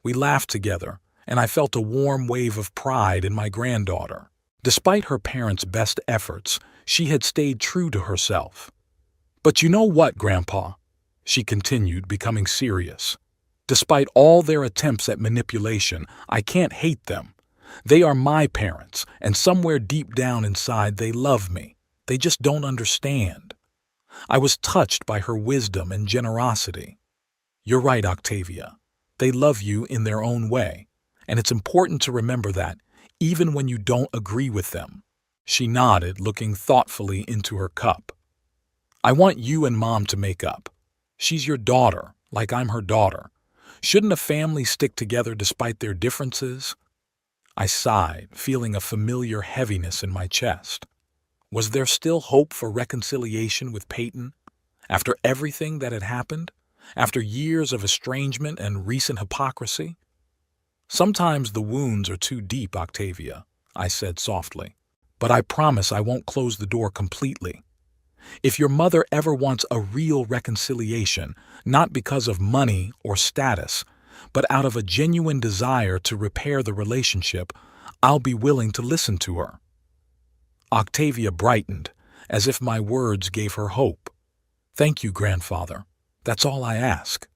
We laughed together, and I felt a warm wave of pride in my granddaughter. Despite her parents' best efforts, she had stayed true to herself. But you know what, Grandpa? She continued, becoming serious. Despite all their attempts at manipulation, I can't hate them. They are my parents, and somewhere deep down inside they love me. They just don't understand. I was touched by her wisdom and generosity. You're right, Octavia. They love you in their own way, and it's important to remember that, even when you don't agree with them. She nodded, looking thoughtfully into her cup. I want you and Mom to make up. She's your daughter, like I'm her daughter. Shouldn't a family stick together despite their differences? I sighed, feeling a familiar heaviness in my chest. Was there still hope for reconciliation with Peyton? After everything that had happened? After years of estrangement and recent hypocrisy? Sometimes the wounds are too deep, Octavia, I said softly. But I promise I won't close the door completely. If your mother ever wants a real reconciliation, not because of money or status, but out of a genuine desire to repair the relationship, I'll be willing to listen to her. Octavia brightened, as if my words gave her hope. Thank you, Grandfather. That's all I ask.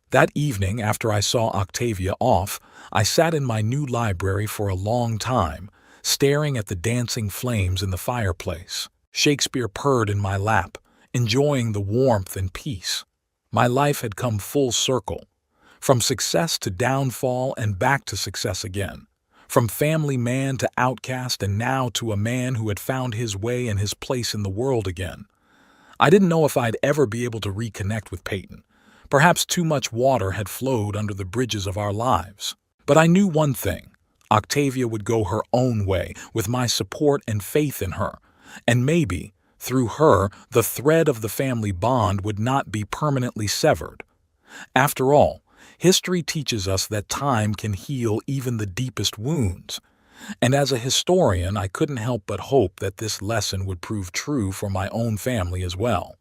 That evening, after I saw Octavia off, I sat in my new library for a long time, staring at the dancing flames in the fireplace. Shakespeare purred in my lap, enjoying the warmth and peace. My life had come full circle, from success to downfall and back to success again, from family man to outcast and now to a man who had found his way and his place in the world again. I didn't know if I'd ever be able to reconnect with Peyton. Perhaps too much water had flowed under the bridges of our lives. But I knew one thing. Octavia would go her own way with my support and faith in her. And maybe, through her, the thread of the family bond would not be permanently severed. After all, history teaches us that time can heal even the deepest wounds. And as a historian, I couldn't help but hope that this lesson would prove true for my own family as well.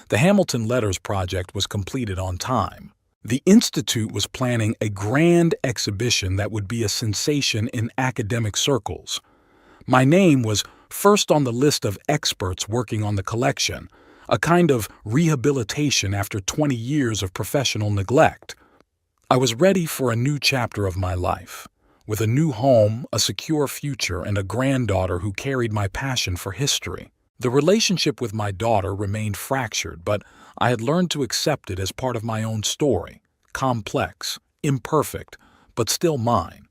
The Hamilton Letters Project was completed on time. The Institute was planning a grand exhibition that would be a sensation in academic circles. My name was first on the list of experts working on the collection, a kind of rehabilitation after 20 years of professional neglect. I was ready for a new chapter of my life, with a new home, a secure future, and a granddaughter who carried my passion for history. The relationship with my daughter remained fractured, but I had learned to accept it as part of my own story, complex, imperfect, but still mine.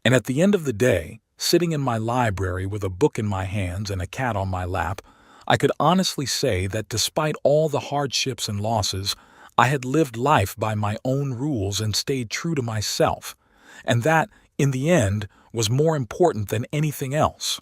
And at the end of the day, sitting in my library with a book in my hands and a cat on my lap, I could honestly say that despite all the hardships and losses, I had lived life by my own rules and stayed true to myself, and that, in the end, was more important than anything else.